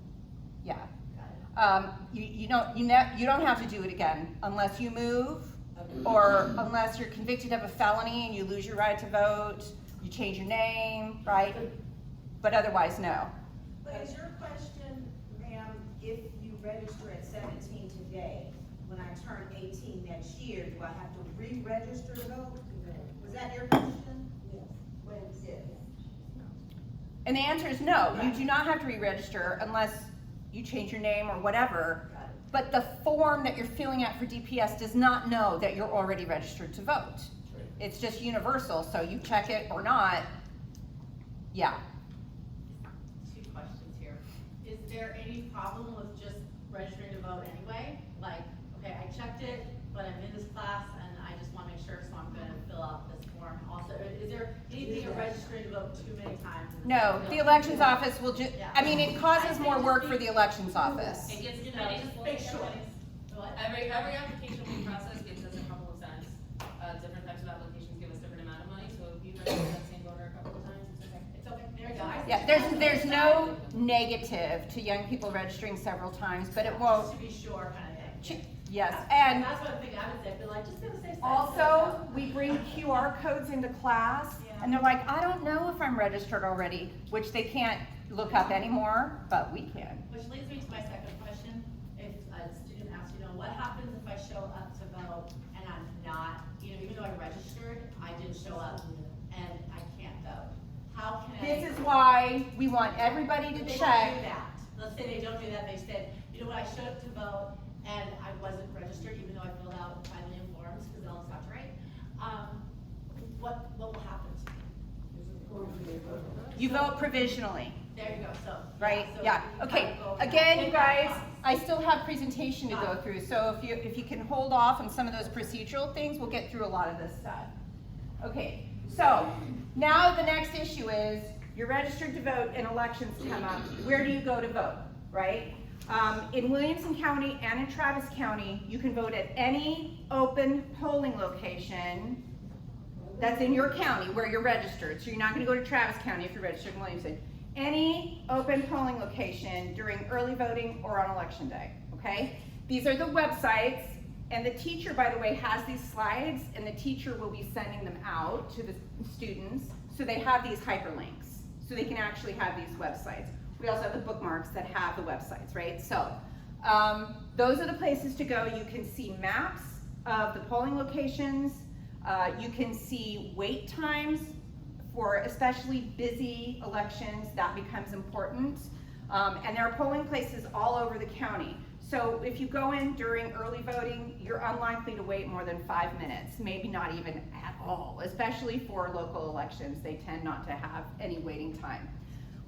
Yeah. got it. You don't have to do it again unless you move or unless you're convicted of a felony and you lose your right to vote. You change your name, right? but otherwise, no. But is your question, ma'am, if you register at 17 today, when I turn 18 next year, do I have to re-register to vote? Was that your question? Yes, when it's it. And the answer is no, you do not have to re-register unless you change your name or whatever. But the form that you're filling out for DPS does not know that you're already registered to vote. It's just universal, so you check it or not, yeah. Two questions here. Is there any problem with just registering to vote anyway? Like, okay, I checked it, but I'm in this class and I just wanna make sure, so I'm gonna fill out this form also. Is there anything of registering to vote too many times? No, the elections office will just, Yeah. I mean, it causes more work for the elections office. It gets, You know, just make sure. What? Every application we process gives us a couple of cents. Different types of applications give us different amount of money, so if you register that same voter a couple of times, it's okay. It's okay, there you go. I see. Yeah, there's no negative to young people registering several times, but it won't, Just to be sure kind of thing. yes, Yeah. and That's what I'm thinking, I would say, but like, just gonna say. also, we bring QR codes into class, and they're like, I don't know if I'm registered already, which they can't look up anymore, but we can. Which leads me to my second question. If a student asks, what happens if I show up to vote and I'm not, even though I registered, I didn't show up and I can't vote? How can I? This is why we want everybody to But they check. don't do that. Let's say they don't do that, they said, I showed up to vote and I wasn't registered, even though I filled out 5 million forms, because all sounds right. What will happen to me? You vote provisionally, There you go, so. right? so Yeah, you okay. kind of go Again, in you that guys, process. I still have presentation to go through, so if you can hold off on some of those procedural things, we'll get through a lot of this stuff. Okay, so now the next issue is you're registered to vote and elections come up. Where do you go to vote, right? In Williamson County and in Travis County, you can vote at any open polling location that's in your county where you're registered. So you're not gonna go to Travis County if you're registered in Williamson. Any open polling location during early voting or on election day, okay? These are the websites, and the teacher, by the way, has these slides, and the teacher will be sending them out to the students, so they have these hyperlinks, so they can actually have these websites. We also have the bookmarks that have the websites, right? So, those are the places to go. You can see maps of the polling locations. You can see wait times for especially busy elections. That becomes important. And there are polling places all over the county. So if you go in during early voting, you're unlikely to wait more than 5 minutes, maybe not even at all, especially for local elections. They tend not to have any waiting time.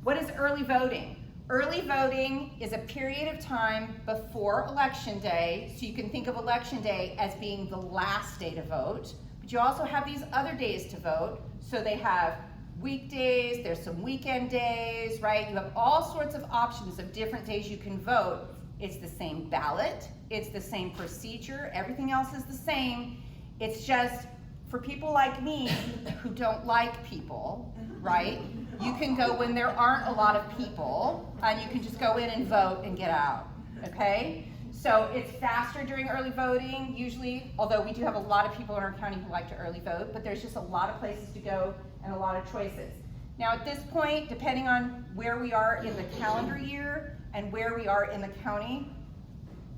What is early voting? Early voting is a period of time before election day, so you can think of election day as being the last day to vote, but you also have these other days to vote. So they have weekdays, there's some weekend days, right? You have all sorts of options of different days you can vote. It's the same ballot, it's the same procedure, everything else is the same. It's just for people like me who don't like people, right? You can go when there aren't a lot of people, and you can just go in and vote and get out, okay? So it's faster during early voting, usually, although we do have a lot of people in our county who like to early vote, but there's just a lot of places to go and a lot of choices. Now at this point, depending on where we are in the calendar year and where we are in the county,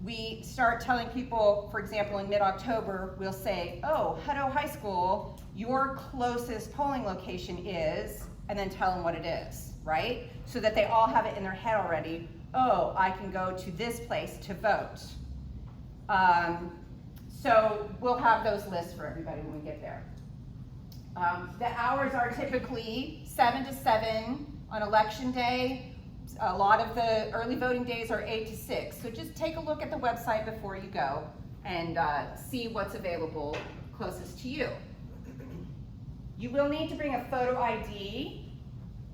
we start telling people, for example, in mid-October, we'll say, oh, Hutto High School, your closest polling location is, and then tell them what it is, right? So that they all have it in their head already. Oh, I can go to this place to vote. So we'll have those lists for everybody when we get there. The hours are typically 7 to 7 on election day. A lot of the early voting days are 8 to 6. So just take a look at the website before you go and see what's available closest to you. You will need to bring a photo ID.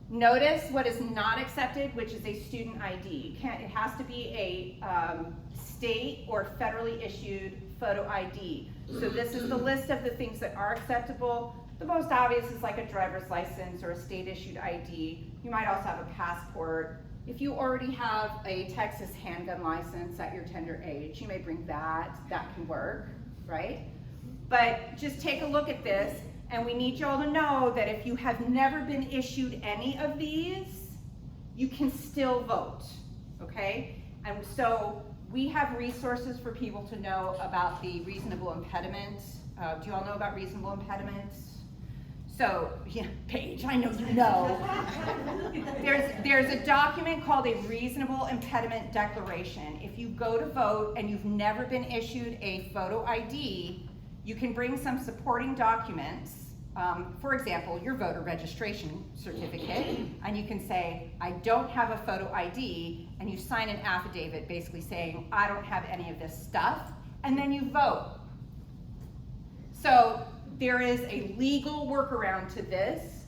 Notice what is not accepted, which is a student ID. It has to be a state or federally issued photo ID. So this is the list of the things that are acceptable. The most obvious is like a driver's license or a state issued ID. You might also have a passport. If you already have a Texas handgun license at your tender age, you may bring that. That can work, right? But just take a look at this, and we need you all to know that if you have never been issued any of these, you can still vote, okay? And so we have resources for people to know about the reasonable impediment. Do you all know about reasonable impediments? So, yeah, Paige, I know you know. There's a document called a reasonable impediment declaration. If you go to vote and you've never been issued a photo ID, you can bring some supporting documents. For example, your voter registration certificate, and you can say, I don't have a photo ID, and you sign an affidavit basically saying, I don't have any of this stuff, and then you vote. So there is a legal workaround to this,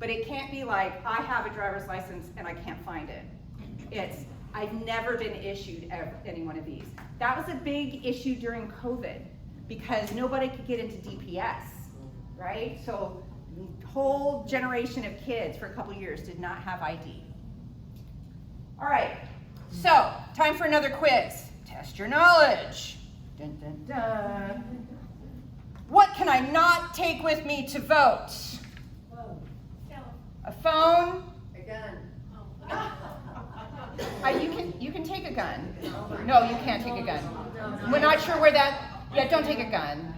but it can't be like, I have a driver's license and I can't find it. It's, I've never been issued any one of these. That was a big issue during COVID because nobody could get into DPS, right? So a whole generation of kids for a couple years did not have ID. All right, so time for another quiz. Test your knowledge. Dun, dun, dun. What can I not take with me to vote? A phone? A gun. You can take a gun. No, you can't take a gun. We're not sure where that, yeah, don't take a gun.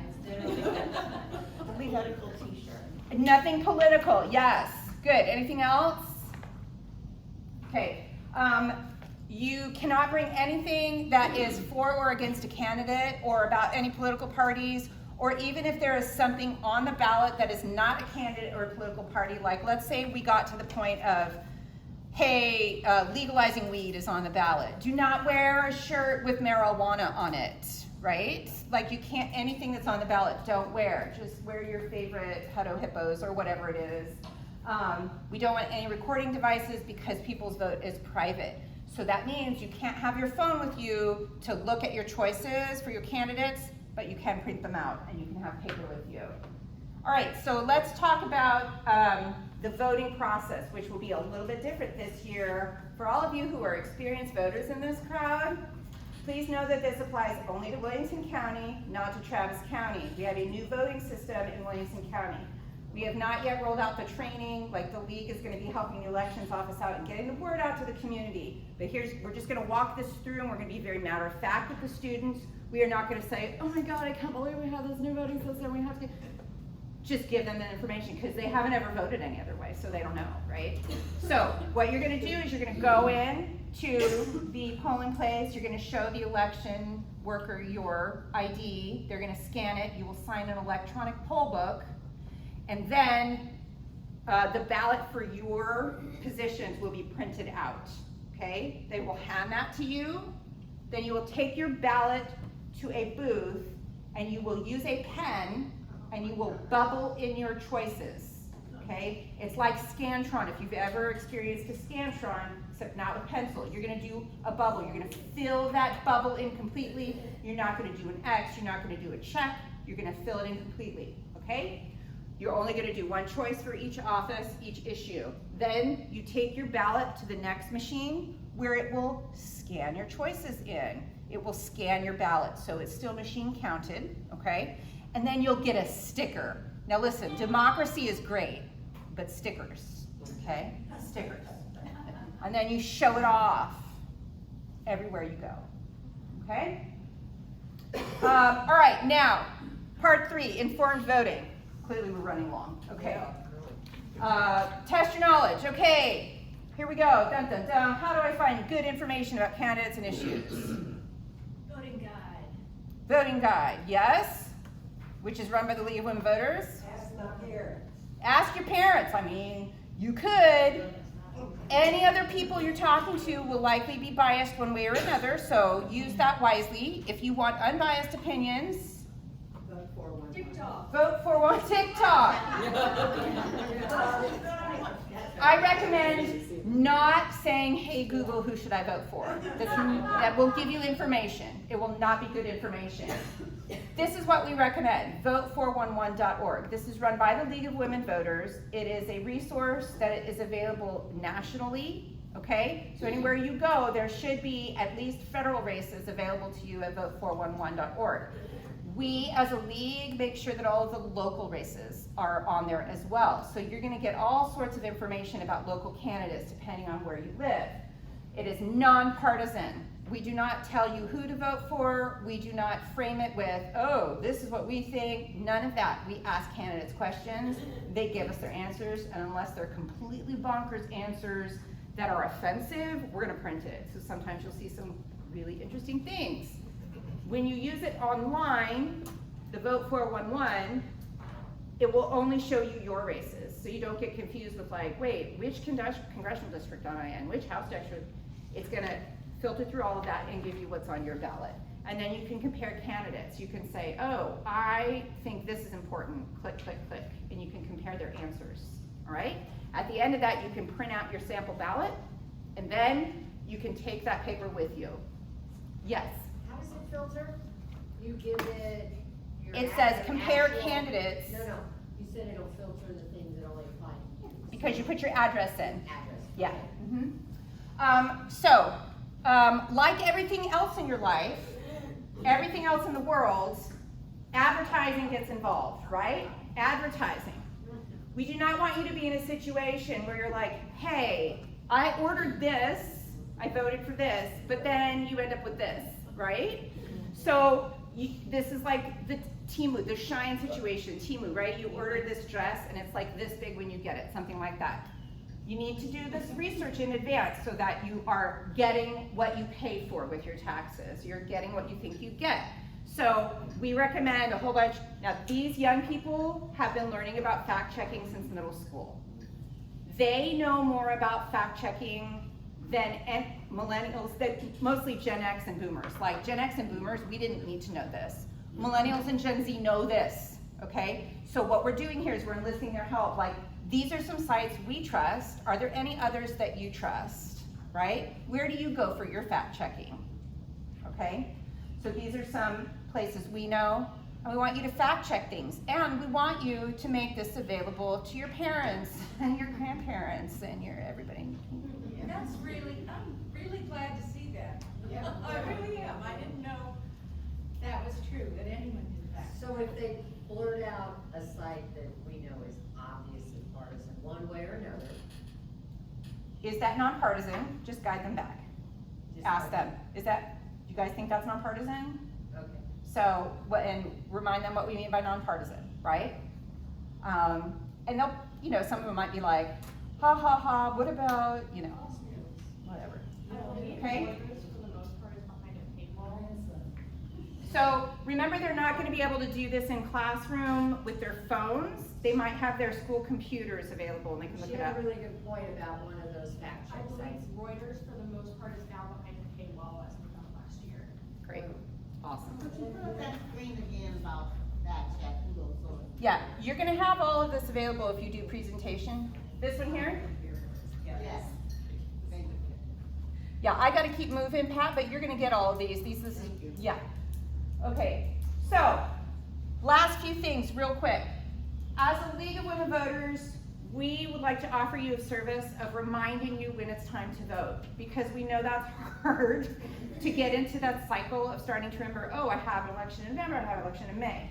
Political t-shirt. Nothing political, yes. Good, anything else? Okay, you cannot bring anything that is for or against a candidate or about any political parties, or even if there is something on the ballot that is not a candidate or a political party, like let's say we got to the point of, hey, legalizing weed is on the ballot. Do not wear a shirt with marijuana on it, right? Like you can't, anything that's on the ballot, don't wear. Just wear your favorite Hutto Hippos or whatever it is. We don't want any recording devices because people's vote is private. So that means you can't have your phone with you to look at your choices for your candidates, but you can print them out and you can have paper with you. All right, so let's talk about the voting process, which will be a little bit different this year. For all of you who are experienced voters in this crowd, please know that this applies only to Williamson County, not to Travis County. We have a new voting system in Williamson County. We have not yet rolled out the training, like the league is going to be helping the elections office out and getting the word out to the community. But we're just going to walk this through and we're going to be very matter of fact with the students. We are not going to say, oh my God, I can't believe we have this new voting system, we have to. Just give them the information because they haven't ever voted any other way, so they don't know, right? So what you're going to do is you're going to go in to the polling place, you're going to show the election worker your ID, they're going to scan it, you will sign an electronic poll book, and then the ballot for your positions will be printed out, okay? They will hand that to you, then you will take your ballot to a booth and you will use a pen and you will bubble in your choices, okay? It's like Scantron, if you've ever experienced a Scantron, except not with pencil. You're gonna do a bubble, you're gonna fill that bubble in completely, you're not gonna do an X, you're not gonna do a check, you're gonna fill it in completely, okay? You're only gonna do one choice for each office, each issue. Then you take your ballot to the next machine where it will scan your choices in. It will scan your ballot, so it's still machine counted, okay? And then you'll get a sticker. Now listen, democracy is great, but stickers, okay? Stickers. And then you show it off everywhere you go, okay? All right, now, part 3, informed voting. Clearly we're running long, okay. Test your knowledge, okay. Here we go, dun dun dun. How do I find good information about candidates and issues? Voting guide. Voting guide, yes. Which is run by the League of Women Voters. Ask my parents. Ask your parents. I mean, you could. Any other people you're talking to will likely be biased one way or another, so use that wisely. If you want unbiased opinions, Vote for one. TikTok. vote for one TikTok. I recommend not saying, hey Google, who should I vote for? That will give you information. It will not be good information. This is what we recommend, vote411.org. This is run by the League of Women Voters. It is a resource that is available nationally, okay? So anywhere you go, there should be at least federal races available to you at vote411.org. We, as a league, make sure that all of the local races are on there as well. So you're gonna get all sorts of information about local candidates depending on where you live. It is nonpartisan. We do not tell you who to vote for. We do not frame it with, oh, this is what we think. None of that. We ask candidates questions. They give us their answers, and unless they're completely bonkers answers that are offensive, we're gonna print it. So sometimes you'll see some really interesting things. When you use it online, the Vote 411, it will only show you your races. So you don't get confused with like, wait, which congressional district am I in? Which House district? It's gonna filter through all of that and give you what's on your ballot. And then you can compare candidates. You can say, oh, I think this is important. Click, click, click. And you can compare their answers, all right? At the end of that, you can print out your sample ballot, and then you can take that paper with you. Yes? How does it filter? You give it your. It says compare actual- candidates. No, you said it'll filter the things that only apply to you. Because you put your address in. Address. Yeah. Okay. Like everything else in your life, everything else in the world, advertising gets involved, right? Advertising. We do not want you to be in a situation where you're like, hey, I ordered this, I voted for this, but then you end up with this, right? So this is like the Temu, the Shine situation, Temu, right? You ordered this dress and it's like this big when you get it, something like that. You need to do this research in advance so that you are getting what you pay for with your taxes. You're getting what you think you get. So we recommend a whole bunch. Now these young people have been learning about fact checking since middle school. They know more about fact checking than millennials, mostly Gen X and boomers. Like Gen X and boomers, we didn't need to know this. Millennials and Gen Z know this, okay? So what we're doing here is we're enlisting their help. Like, these are some sites we trust. Are there any others that you trust, right? Where do you go for your fact checking, okay? So these are some places we know, and we want you to fact check things. And we want you to make this available to your parents and your grandparents and your everybody. That's I'm really glad to see that. Yeah, I really am. I didn't know that was true, that anyone did that. So if they blurt out a site that we know is obviously partisan, one way or another. Is that nonpartisan? Just guide them back. Ask them, do you guys think that's nonpartisan? Okay. So, and remind them what we mean by nonpartisan, right? And they'll, some of them might be like, ha ha ha, what about, whatever. Okay? So remember, they're not going to be able to do this in classroom with their phones. They might have their school computers available and they can look it up. She had a really good point about one of those fact I check believe sites. Reuters, for the most part, is now behind a paywall as we done last year. Great. Awesome. Could you put up that screen again about that check? Yeah, you're going to have all of this available if you do presentation. This one here? Yes. Yeah, I got to keep moving, Pat, but you're going to get all of these. Yeah. Okay, so last few things real quick. As a League of Women Voters, we would like to offer you a service of reminding you when it's time to vote, because we know that's hard to get into that cycle of starting to remember, oh, I have an election in November, I have an election in May.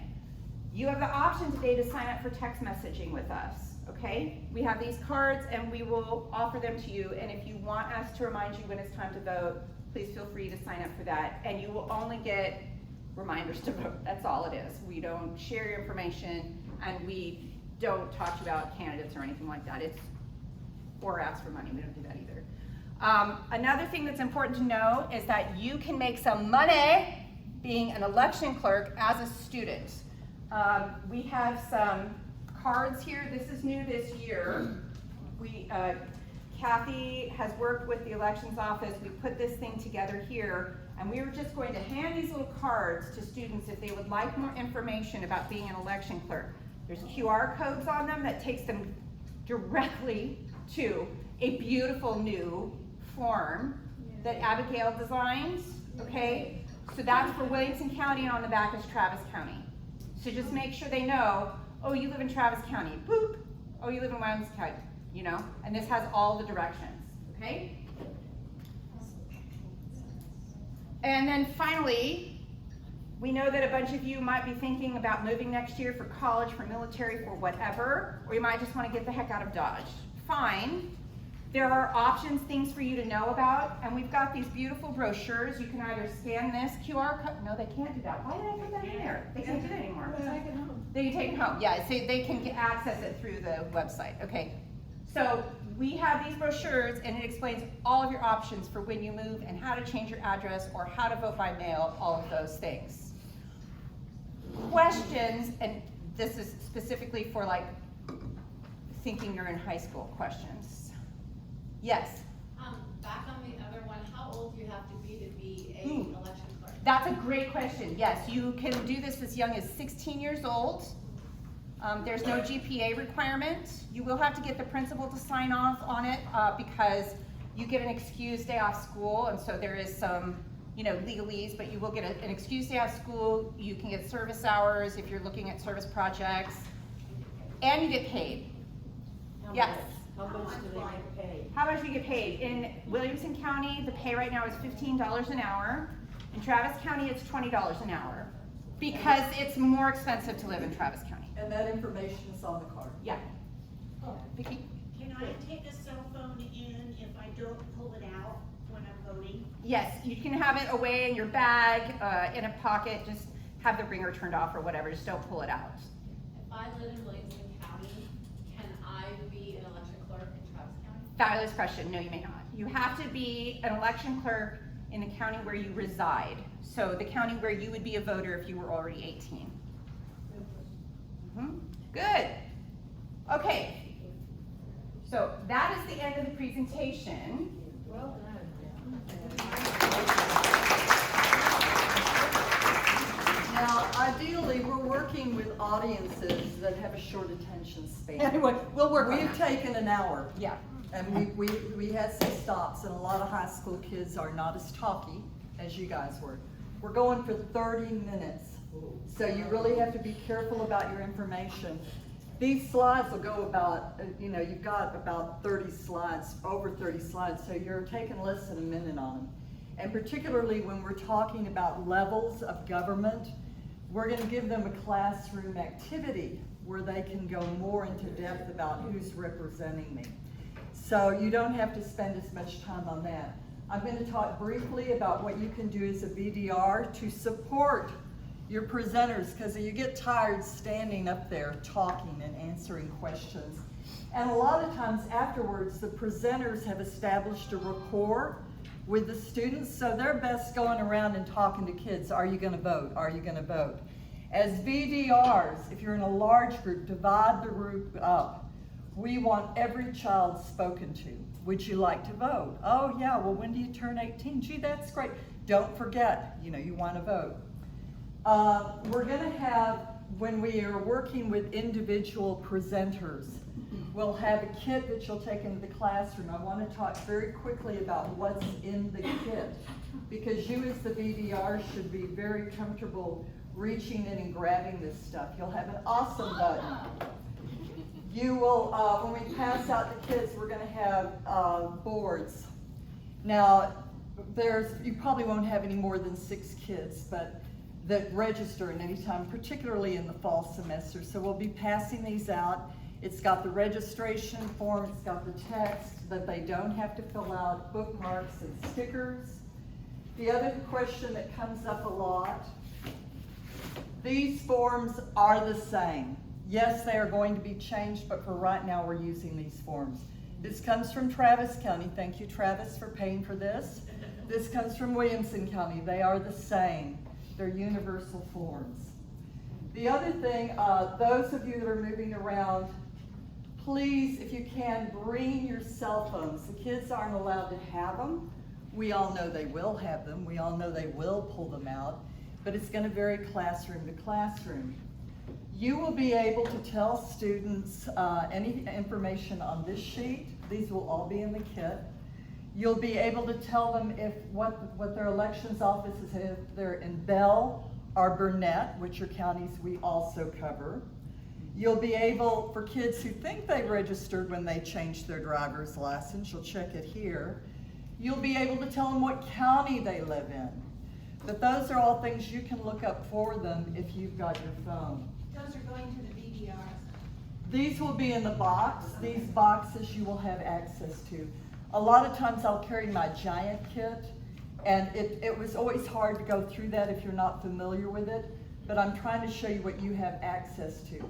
You have the option today to sign up for text messaging with us, okay? We have these cards and we will offer them to you, and if you want us to remind you when it's time to vote, please feel free to sign up for that, and you will only get reminders to vote. That's all it is. We don't share your information, and we don't talk to you about candidates or anything like that. Or ask for money. We don't do that either. Another thing that's important to know is that you can make some money being an election clerk as a student. We have some cards here. This is new this year. Kathy has worked with the elections office. We put this thing together here, and we were just going to hand these little cards to students if they would like more information about being an election clerk. There's QR codes on them that takes them directly to a beautiful new form that Abigail designs, okay? So that's for Williamson County, and on the back is Travis County. So just make sure they know, oh, you live in Travis County, boop. Oh, you live in Williamson County, and this has all the directions, okay? And then finally, We know that a bunch of you might be thinking about moving next year for college, for military, for whatever, or you might just want to get the heck out of Dodge. Fine. There are options, things for you to know about, and we've got these beautiful brochures. You can either scan this QR code. No, they can't do that. Why did I put that in there? They can't do that anymore. They can take it home. Yeah, so they can access it through the website. Okay. So we have these brochures, and it explains all of your options for when you move and how to change your address or how to vote by mail, all of those things. Questions, and this is specifically for like thinking you're in high school questions. Yes? Back on the other one, how old do you have to be an election clerk? That's a great question. Yes, you can do this as young as 16 years old. There's no GPA requirement. You will have to get the principal to sign off on it because you get an excused day off school, and so there is some, legalese, but you will get an excused day off school. You can get service hours if you're looking at service projects, and you get paid. Yes. How much do they get paid? How much do you get paid? In Williamson County, the pay right now is $15 an hour. In Travis County, it's $20 an hour because it's more expensive to live in Travis County. And that information is on the card? Yeah. Vicki? Can I take a cell phone in if I don't pull it out when I'm voting? Yes, you can have it away in your bag, in a pocket, just have the ringer turned off or whatever, just don't pull it out. If I live in Williamson County, can I be an election clerk in Travis County? Fabulous question. No, you may not. You have to be an election clerk in the county where you reside. So the county where you would be a voter if you were already 18. Good. Okay. So that is the end of the presentation. Well done. Now, ideally, we're working with audiences that have a short attention span. Anyway, we'll work on We've that. taken an hour. Yeah. And we had some stops, and a lot of high school kids are not as talky as you guys were. We're going for 30 minutes, so you really have to be careful about your information. These slides will go about, you've got about 30 slides, over 30 slides, so you're taking less than a minute on them. And particularly when we're talking about levels of government, we're going to give them a classroom activity where they can go more into depth about who's representing me. So you don't have to spend as much time on that. I'm going to talk briefly about what you can do as a VDR to support your presenters, because you get tired standing up there talking and answering questions. And a lot of times afterwards, the presenters have established a rapport with the students, so they're best going around and talking to kids. Are you going to vote? Are you going to vote? As VDRs, if you're in a large group, divide the group up. We want every child spoken to. Would you like to vote? Oh yeah, well when do you turn 18? Gee, that's great. Don't forget, you want to vote. We're gonna have, when we are working with individual presenters, we'll have a kit that you'll take into the classroom. I want to talk very quickly about what's in the kit, because you as the VDR should be very comfortable reaching in and grabbing this stuff. You'll have an awesome button. You will, when we pass out the kids, we're going to have boards. Now, you probably won't have any more than 6 kids, but that register at any time, particularly in the fall semester. So we'll be passing these out. It's got the registration form, it's got the text that they don't have to fill out, bookmarks and stickers. The other question that comes up a lot, these forms are the same. Yes, they are going to be changed, but for right now we're using these forms. This comes from Travis County. Thank you, Travis, for paying for this. This comes from Williamson County. They are the same. They're universal forms. The other thing, those of you that are moving around, please, if you can, bring your cell phones. The kids aren't allowed to have them. We all know they will have them. We all know they will pull them out, but it's going to vary classroom to classroom. You will be able to tell students any information on this sheet. These will all be in the kit. You'll be able to tell them what their elections offices have. If they're in Bell or Burnett, which are counties we also cover. You'll be able, for kids who think they registered when they changed their driver's license, you'll check it here. You'll be able to tell them what county they live in. But those are all things you can look up for them if you've got your phone. Those are going to the VDRs. These will be in the box. These boxes you will have access to. A lot of times I'll carry my giant kit, and it was always hard to go through that if you're not familiar with it, but I'm trying to show you what you have access to.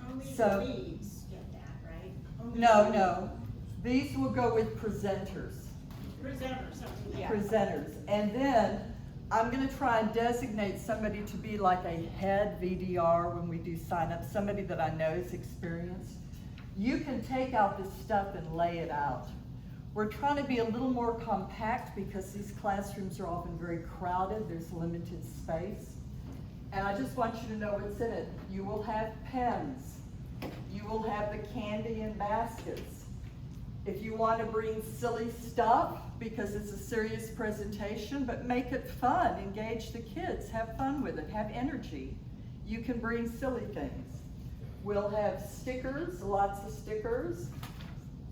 Only So- the leads get that, right? Only No, the no. These will go with presenters. Presenter, something like Yeah. that. Presenters. And then I'm gonna try and designate somebody to be like a head VDR when we do sign up, somebody that I know is experienced. You can take out this stuff and lay it out. We're trying to be a little more compact because these classrooms are often very crowded, there's limited space. And I just want you to know what's in it. You will have pens. You will have the candy in baskets. If you want to bring silly stuff, because it's a serious presentation, but make it fun, engage the kids, have fun with it, have energy, you can bring silly things. We'll have stickers, lots of stickers.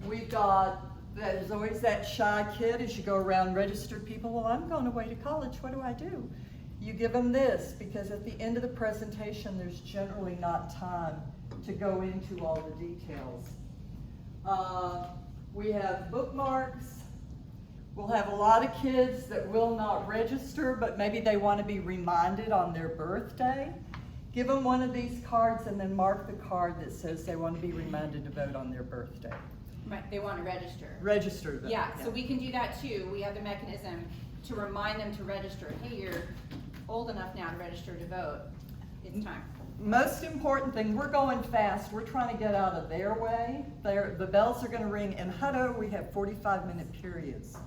We've got, there's always that shy kid as you go around registered people, well, I'm going away to college, what do I do? You give them this, because at the end of the presentation, there's generally not time to go into all the details. We have bookmarks. We'll have a lot of kids that will not register, but maybe they want to be reminded on their birthday. Give them one of these cards and then mark the card that says they want to be reminded to vote on their birthday. Right, they want to register. Register them. Yeah, so we can do that too. We have the mechanism to remind them to register. Hey, you're old enough now to register to vote. It's time. Most important thing, we're going fast. We're trying to get out of their way. The bells are going to ring. In Hutto, we have 45-minute periods,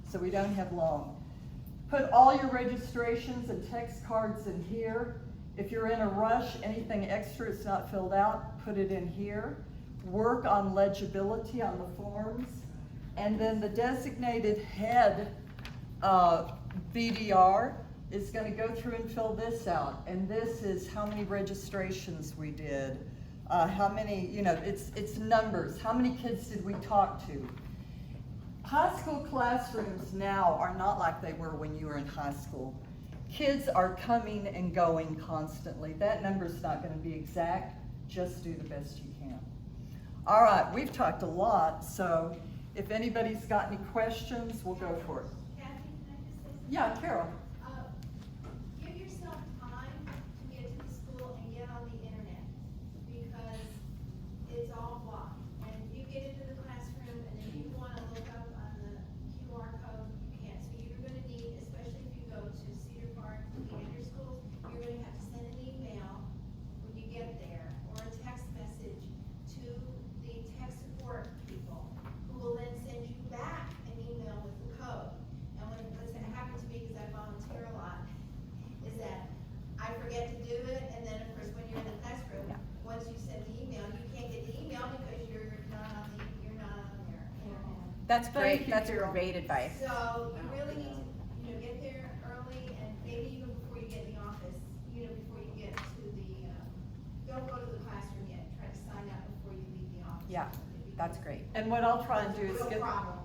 so we don't have long. Put all your registrations and text cards in here. If you're in a rush, anything extra is not filled out, put it in here. Work on legibility on the forms. And then the designated head VDR is going to go through and fill this out. And this is how many registrations we did, how many, you know, it's numbers. How many kids did we talk to? High school classrooms now are not like they were when you were in high school. Kids are coming and going constantly. That number's not going to be exact. Just do the best you can. All right, we've talked a lot, so if anybody's got any questions, we'll go for it. Kathy, can I just say something? Yeah, Carol. Give yourself time to get to the school and get on the internet, because it's all blocked. And you get into the classroom and then you wanna look up on the QR code, you can't. So you're gonna need, especially if you go to Cedar Park, Leander schools, you're gonna have to send an email when you get there, or a text message to the tech support people, who will then send you back an email with the code. And when what's happened to me, because I volunteer a lot, is that I forget to do it, and then of course when you're in the classroom, once you send the email, you can't get the email because you're not on there. That's Thank great. you, That's Carol. great advice. So you really need to, get there early, and maybe even before you get in the office, before you get to the, don't go to the classroom yet, try to sign up before you leave the office. Yeah, that's great. And what I'll try and do is Real get, problem.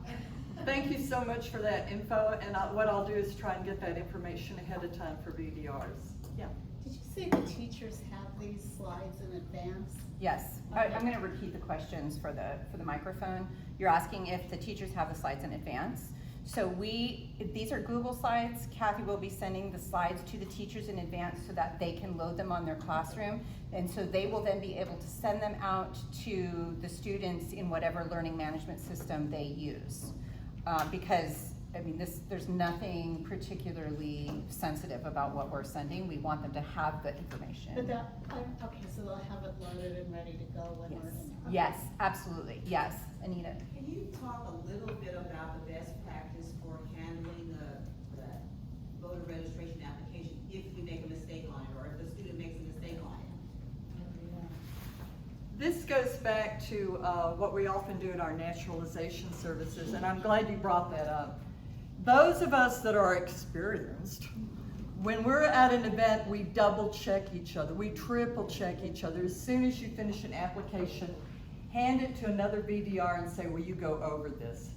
thank you so much for that info, and what I'll do is try and get that information ahead of time for VDRs. Yeah. Did you say the teachers have these slides in advance? Yes, I'm going to repeat the questions for the microphone. You're asking if the teachers have the slides in advance. So these are Google Slides. Kathy will be sending the slides to the teachers in advance so that they can load them on their classroom. And so they will then be able to send them out to the students in whatever learning management system they use. Because, I mean, there's nothing particularly sensitive about what we're sending. We want them to have the information. But okay, so they'll have it loaded and ready to go when we're in. Okay. Yes, absolutely. Yes, Anita. Can you talk a little bit about the best practice for handling the voter registration application if you make a mistake on it, or if the student makes a mistake on it? This goes back to what we often do in our naturalization services, and I'm glad you brought that up. Those of us that are experienced, when we're at an event, we double check each other, we triple check each other. As soon as you finish an application, hand it to another VDR and say, will you go over this?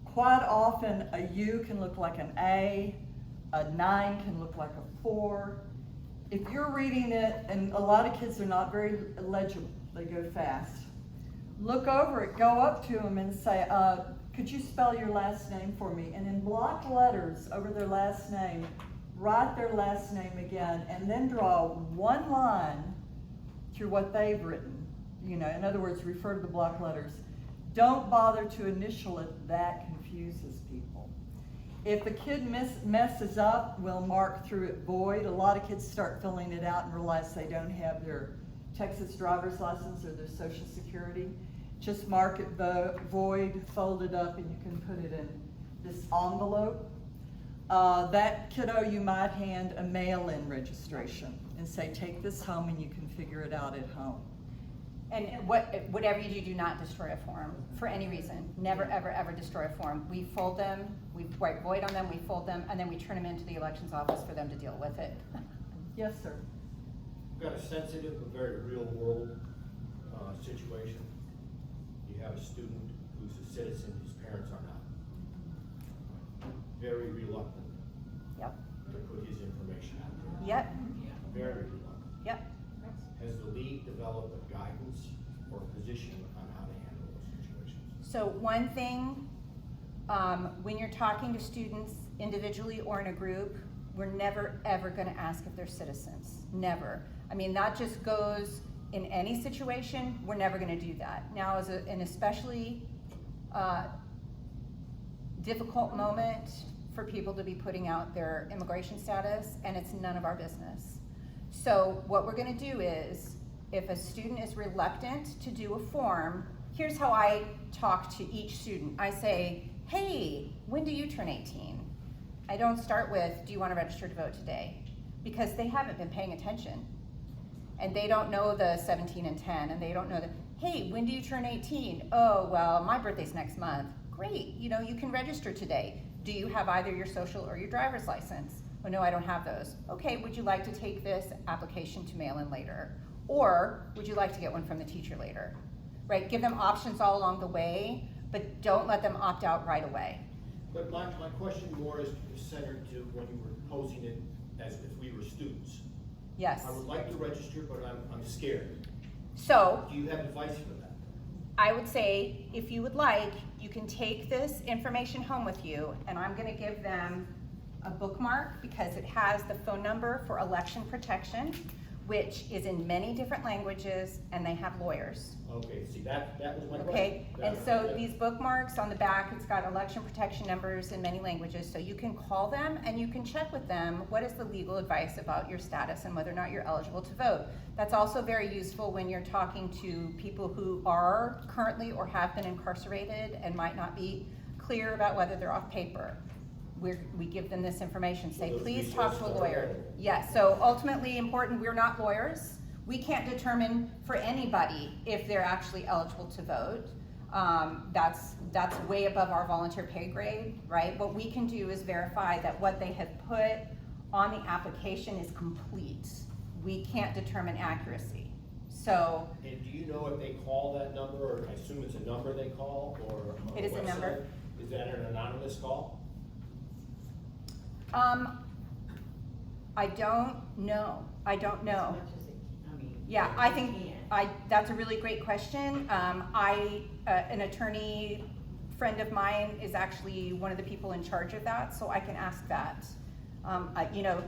Quite often, a U can look like an A, A 9 can look like a 4. If you're reading it, and a lot of kids are not very legible, they go fast. Look over it, go up to them and say, could you spell your last name for me? And in block letters over their last name, write their last name again, and then draw one line through what they've written. You know, in other words, refer to the block letters. Don't bother to initial it, that confuses people. If a kid messes up, we'll mark through it void. A lot of kids start filling it out and realize they don't have their Texas driver's license or their social security. Just mark it void, fold it up, and you can put it in this envelope. That kiddo, you might hand a mail-in registration and say, take this home and you can figure it out at home. And whatever you do not destroy a form for any reason. Never, ever, ever destroy a form. We fold them, we write void on them, we fold them, and then we turn them into the elections office for them to deal with it. Yes, sir. We've got a sensitive but very real world situation. You have a student who's a citizen, whose parents are not. Very reluctant Yep. to put his information out there. Yep. Very reluctant. Yep. Has the league developed a guidance or position on how to handle those situations? So one thing, when you're talking to students individually or in a group, we're never ever gonna ask if they're citizens, never. I mean, that just goes in any situation, we're never gonna do that. Now is an especially difficult moment for people to be putting out their immigration status, and it's none of our business. So what we're gonna do is, if a student is reluctant to do a form, here's how I talk to each student. I say, hey, when do you turn 18? I don't start with, do you wanna register to vote today? Because they haven't been paying attention. And they don't know the 17 and 10, and they don't know that, hey, when do you turn 18? Oh, well, my birthday's next month. Great, you know, you can register today. Do you have either your social or your driver's license? Oh, no, I don't have those. Okay, would you like to take this application to mail in later? Or would you like to get one from the teacher later? Right, give them options all along the way, but don't let them opt out right away. But my question more is centered to when you were posing it as if we were students. Yes. I would like to register, but I'm scared. So, Do you have advice for that? I would say, if you would like, you can take this information home with you, and I'm gonna give them a bookmark because it has the phone number for election protection, which is in many different languages, and they have lawyers. Okay, see, that was my question. Okay, and so these bookmarks on the back, it's got election protection numbers in many languages, so you can call them and you can check with them what is the legal advice about your status and whether or not you're eligible to vote. That's also very useful when you're talking to people who are currently or have been incarcerated and might not be clear about whether they're off paper. We give them this information, say, Those please talk to a resources are lawyer. available. Yes, so ultimately important, we're not lawyers. We can't determine for anybody if they're actually eligible to vote. That's way above our volunteer pay grade, right? What we can do is verify that what they have put on the application is complete. We can't determine accuracy. So, And do you know if they call that number, or I assume it's a number they call, or on It is the a number. website? Is that an anonymous call? I don't know. I don't know. As much as it, I mean. Yeah, if I you think, can. that's a really great question. An attorney friend of mine is actually one of the people in charge of that, so I can ask that. You know,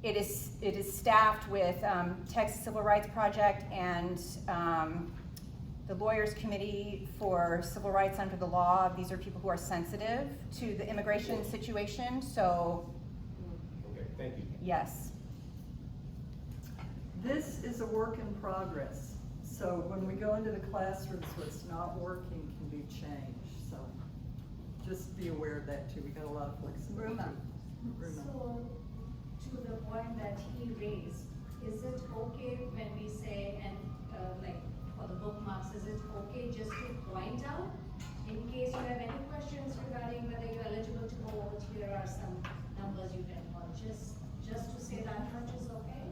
it is staffed with Texas Civil Rights Project and the Lawyers Committee for Civil Rights Under the Law. These are people who are sensitive to the immigration situation, so Okay, thank you. yes. This is a work in progress. So when we go into the classrooms, what's not working can be changed. So just be aware of that too. We got a lot of flexibility. So, to the point that he raised, is it okay when we say, and like for the bookmarks, is it okay just to point out in case you have any questions regarding whether you're eligible to vote, here are some numbers you can call, just to say that much is okay?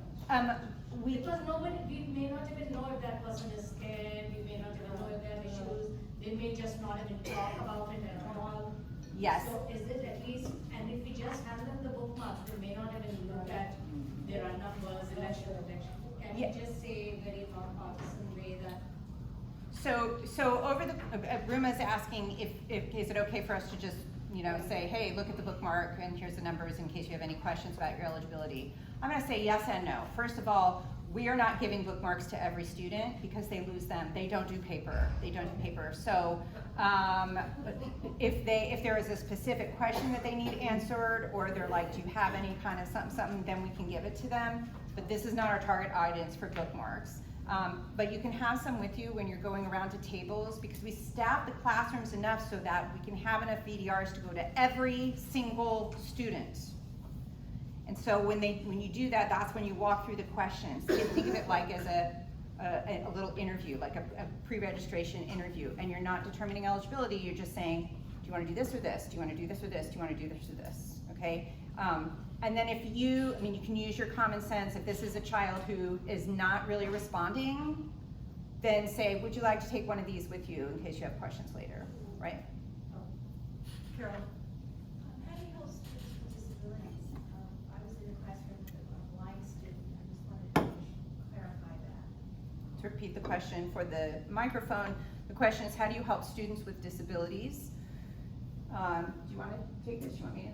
Because nobody, we may not even know if that person is scared, we may not even know if they have issues, they may just not even talk about it at all. Yes. So is it at least, and just hand them the bookmarks, they may not even look at there are numbers, election protection. Can you Yeah. just say very non-partisan way that So over the, Ruma's asking if, is it okay for us to just, say, hey, look at the bookmark and here's the numbers in case you have any questions about your eligibility. I'm gonna say yes and no. First of all, we are not giving bookmarks to every student because they lose them. They don't do paper. So if there is a specific question that they need answered, or they're like, do you have any kind of something, then we can give it to them. But this is not our target audience for bookmarks. But you can have some with you when you're going around to tables, because we staff the classrooms enough so that we can have enough VDRs to go to every single student. And so when you do that, that's when you walk through the questions. You can think of it like as a little interview, like a pre-registration interview, and you're not determining eligibility, you're just saying, do you wanna do this or this? Do you wanna do this or this? Do you wanna do this or this? Okay? And then if you can use your common sense. If this is a child who is not really responding, then say, would you like to take one of these with you in case you have questions later, right? Carol? How do you help students with disabilities? I was in the classroom with a blind student, I just wanted to clarify that. To repeat the question for the microphone, the question is, how do you help students with disabilities? Do you want to take this? Do you want me to?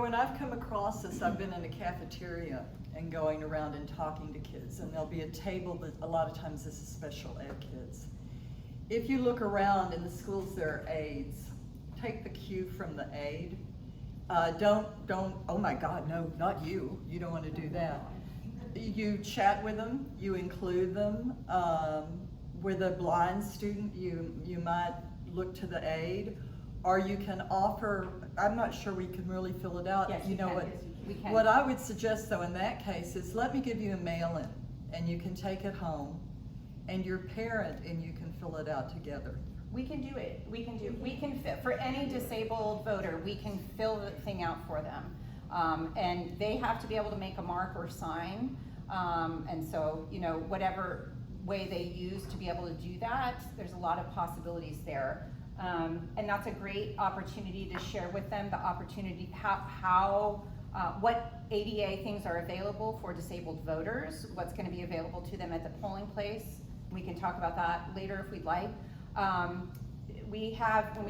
When I've come across this, I've been in a cafeteria and going around and talking to kids, and there'll be a table that a lot of times this is special ed kids. If you look around in the schools, there are aides. Take the cue from the aide. Don't, oh my God, no, not you. You don't want to do that. You chat with them, you include them. With a blind student, you might look to the aide, or you can offer, I'm not sure we can really fill it out. Yes, You know can. what? We can. What I would suggest though in that case is let me give you a mail-in, and you can take it home, and your parent and you can fill it out together. We can do it. We can for any disabled voter, we can fill the thing out for them. And they have to be able to make a mark or sign. And so, whatever way they use to be able to do that, there's a lot of possibilities there. And that's a great opportunity to share with them the opportunity, what ADA things are available for disabled voters, what's gonna be available to them at the polling place. We can talk about that later if we'd like. When we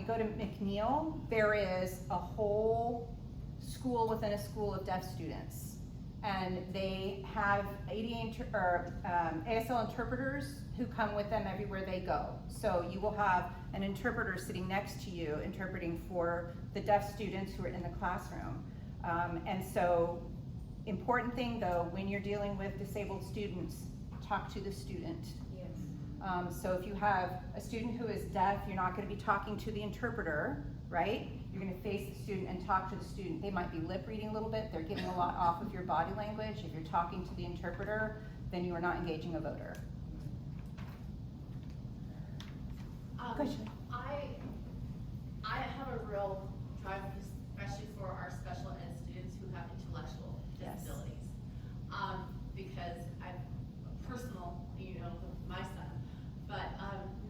go to McNeil, there is a whole school within a school of deaf students. And they have ASL interpreters who come with them everywhere they go. So you will have an interpreter sitting next to you interpreting for the deaf students who are in the classroom. And so, important thing though, when you're dealing with disabled students, talk to the student. yes? So if you have a student who is deaf, you're not gonna be talking to the interpreter, right? You're gonna face the student and talk to the student. They might be lip reading a little bit, they're getting a lot off of your body language. If you're talking to the interpreter, then you are not engaging a voter. Question. I have a real drive, especially for our special ed students who have intellectual Yes. disabilities. Because I've personal, with my son, but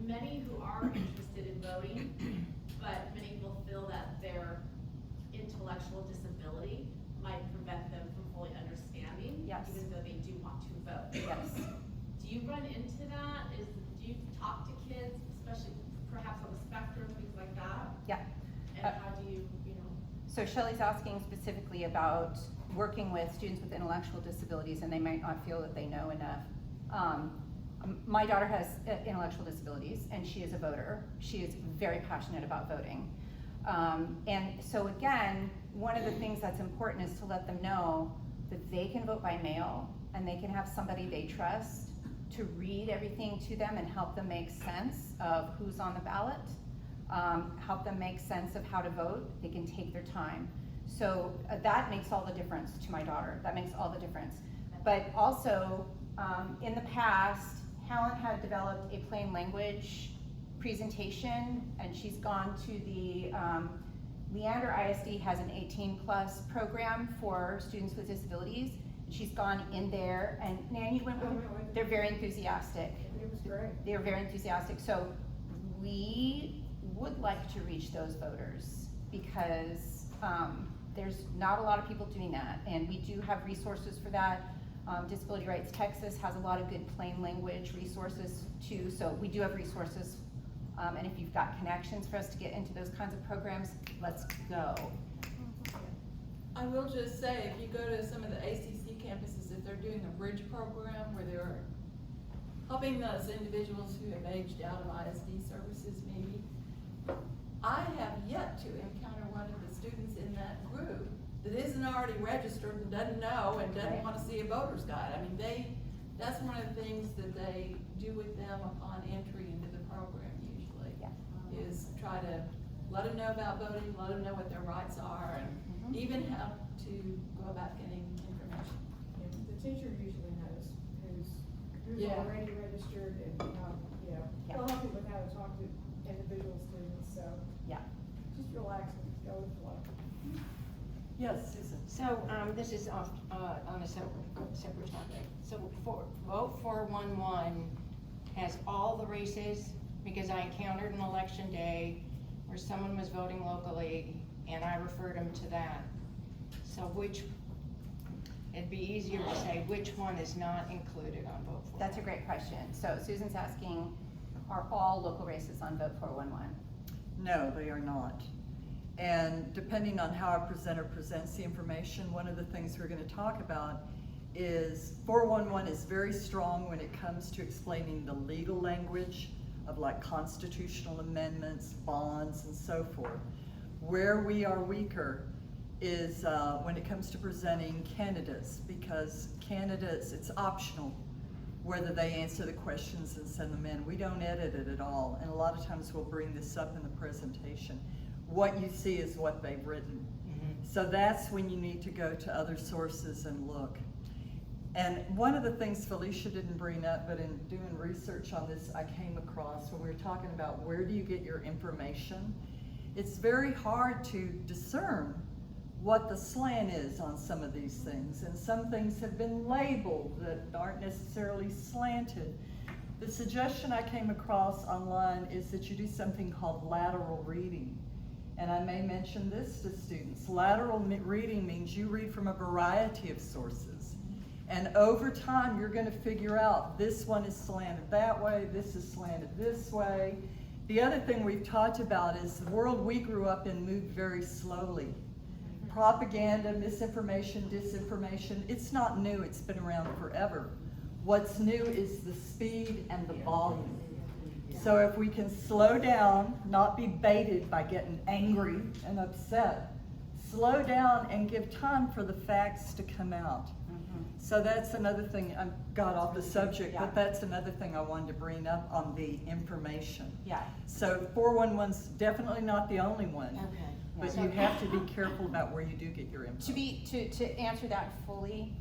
many who are interested in voting, but many people feel that their intellectual disability might prevent them from fully understanding, Yes. even though they do want to vote. Yes. Do you run into that? Do you talk to kids, especially perhaps on the spectrum, things like that? Yeah. And how do you, So Shelley's asking specifically about working with students with intellectual disabilities, and they might not feel that they know enough. My daughter has intellectual disabilities, and she is a voter. She is very passionate about voting. And so again, one of the things that's important is to let them know that they can vote by mail, and they can have somebody they trust to read everything to them and help them make sense of who's on the ballot. Help them make sense of how to vote. They can take their time. So that makes all the difference to my daughter. That makes all the difference. But also, in the past, Helen had developed a plain language presentation, and she's gone to the, Leander ISD has an 18+ program for students with disabilities. She's gone in there, and Nan, you went with her? They're very enthusiastic. It was great. They're very enthusiastic. So we would like to reach those voters because There's not a lot of people doing that, and we do have resources for that. Disability Rights Texas has a lot of good plain language resources too, so we do have resources. And if you've got connections for us to get into those kinds of programs, let's go. I will just say, if you go to some of the ACC campuses, if they're doing a bridge program where they're helping those individuals who have aged out of ISD services maybe, I have yet to encounter one of the students in that group that isn't already registered and doesn't know and doesn't want to see a voter's guide. I mean, that's one of the things that they do with them upon entry into the program usually, is try to let them know about voting, let them know what their rights are, and even how to go about getting information. The teacher usually knows who's already registered and, they'll help you with how to talk to individual students, so. Just relax and go with the flow. Yes, Susan. So, this is on a separate topic. So, Vote 411 has all the races, because I encountered an election day where someone was voting locally, and I referred them to that. So it'd be easier to say which one is not included on Vote 411. That's a great question. So Susan's asking, are all local races on Vote 411? No, they are not. And depending on how our presenter presents the information, one of the things we're going to talk about is 411 is very strong when it comes to explaining the legal language of like constitutional amendments, bonds, and so forth. Where we are weaker is when it comes to presenting candidates, because candidates, it's optional whether they answer the questions and send them in. We don't edit it at all, and a lot of times we'll bring this up in the presentation. What you see is what they've written. So that's when you need to go to other sources and look. And one of the things Felicia didn't bring up, but in doing research on this, I came across when we were talking about where do you get your information. It's very hard to discern what the slant is on some of these things, and some things have been labeled that aren't necessarily slanted. The suggestion I came across online is that you do something called lateral reading. And I may mention this to students. Lateral reading means you read from a variety of sources. And over time, you're going to figure out this one is slanted that way, this is slanted this way. The other thing we've talked about is the world we grew up in moved very slowly. Propaganda, misinformation, disinformation, it's not new, it's been around forever. What's new is the speed and the volume. So if we can slow down, not be baited by getting angry and upset, slow down and give time for the facts to come out. So that's another thing, I got off the subject, but that's another thing I wanted to bring up on the information. So 411's definitely not the only one, but you have to be careful about where you do get your info. To answer that fully,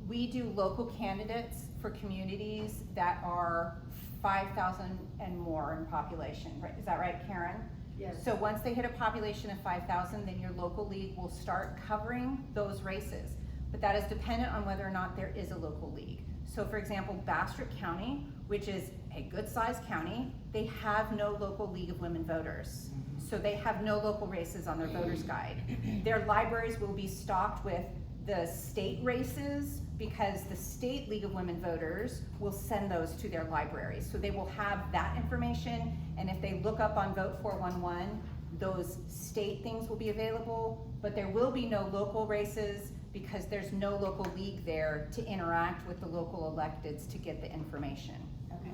we do local candidates for communities that are 5,000 and more in population, right? Is that right, Karen? Yes. So once they hit a population of 5,000, then your local league will start covering those races. But that is dependent on whether or not there is a local league. So for example, Bastrop County, which is a good-sized county, they have no local league of women voters. So they have no local races on their voters guide. Their libraries will be stocked with the state races because the state League of Women Voters will send those to their libraries. So they will have that information, and if they look up on Vote 411, those state things will be available, but there will be no local races because there's no local league there to interact with the local electeds to get the information. Okay.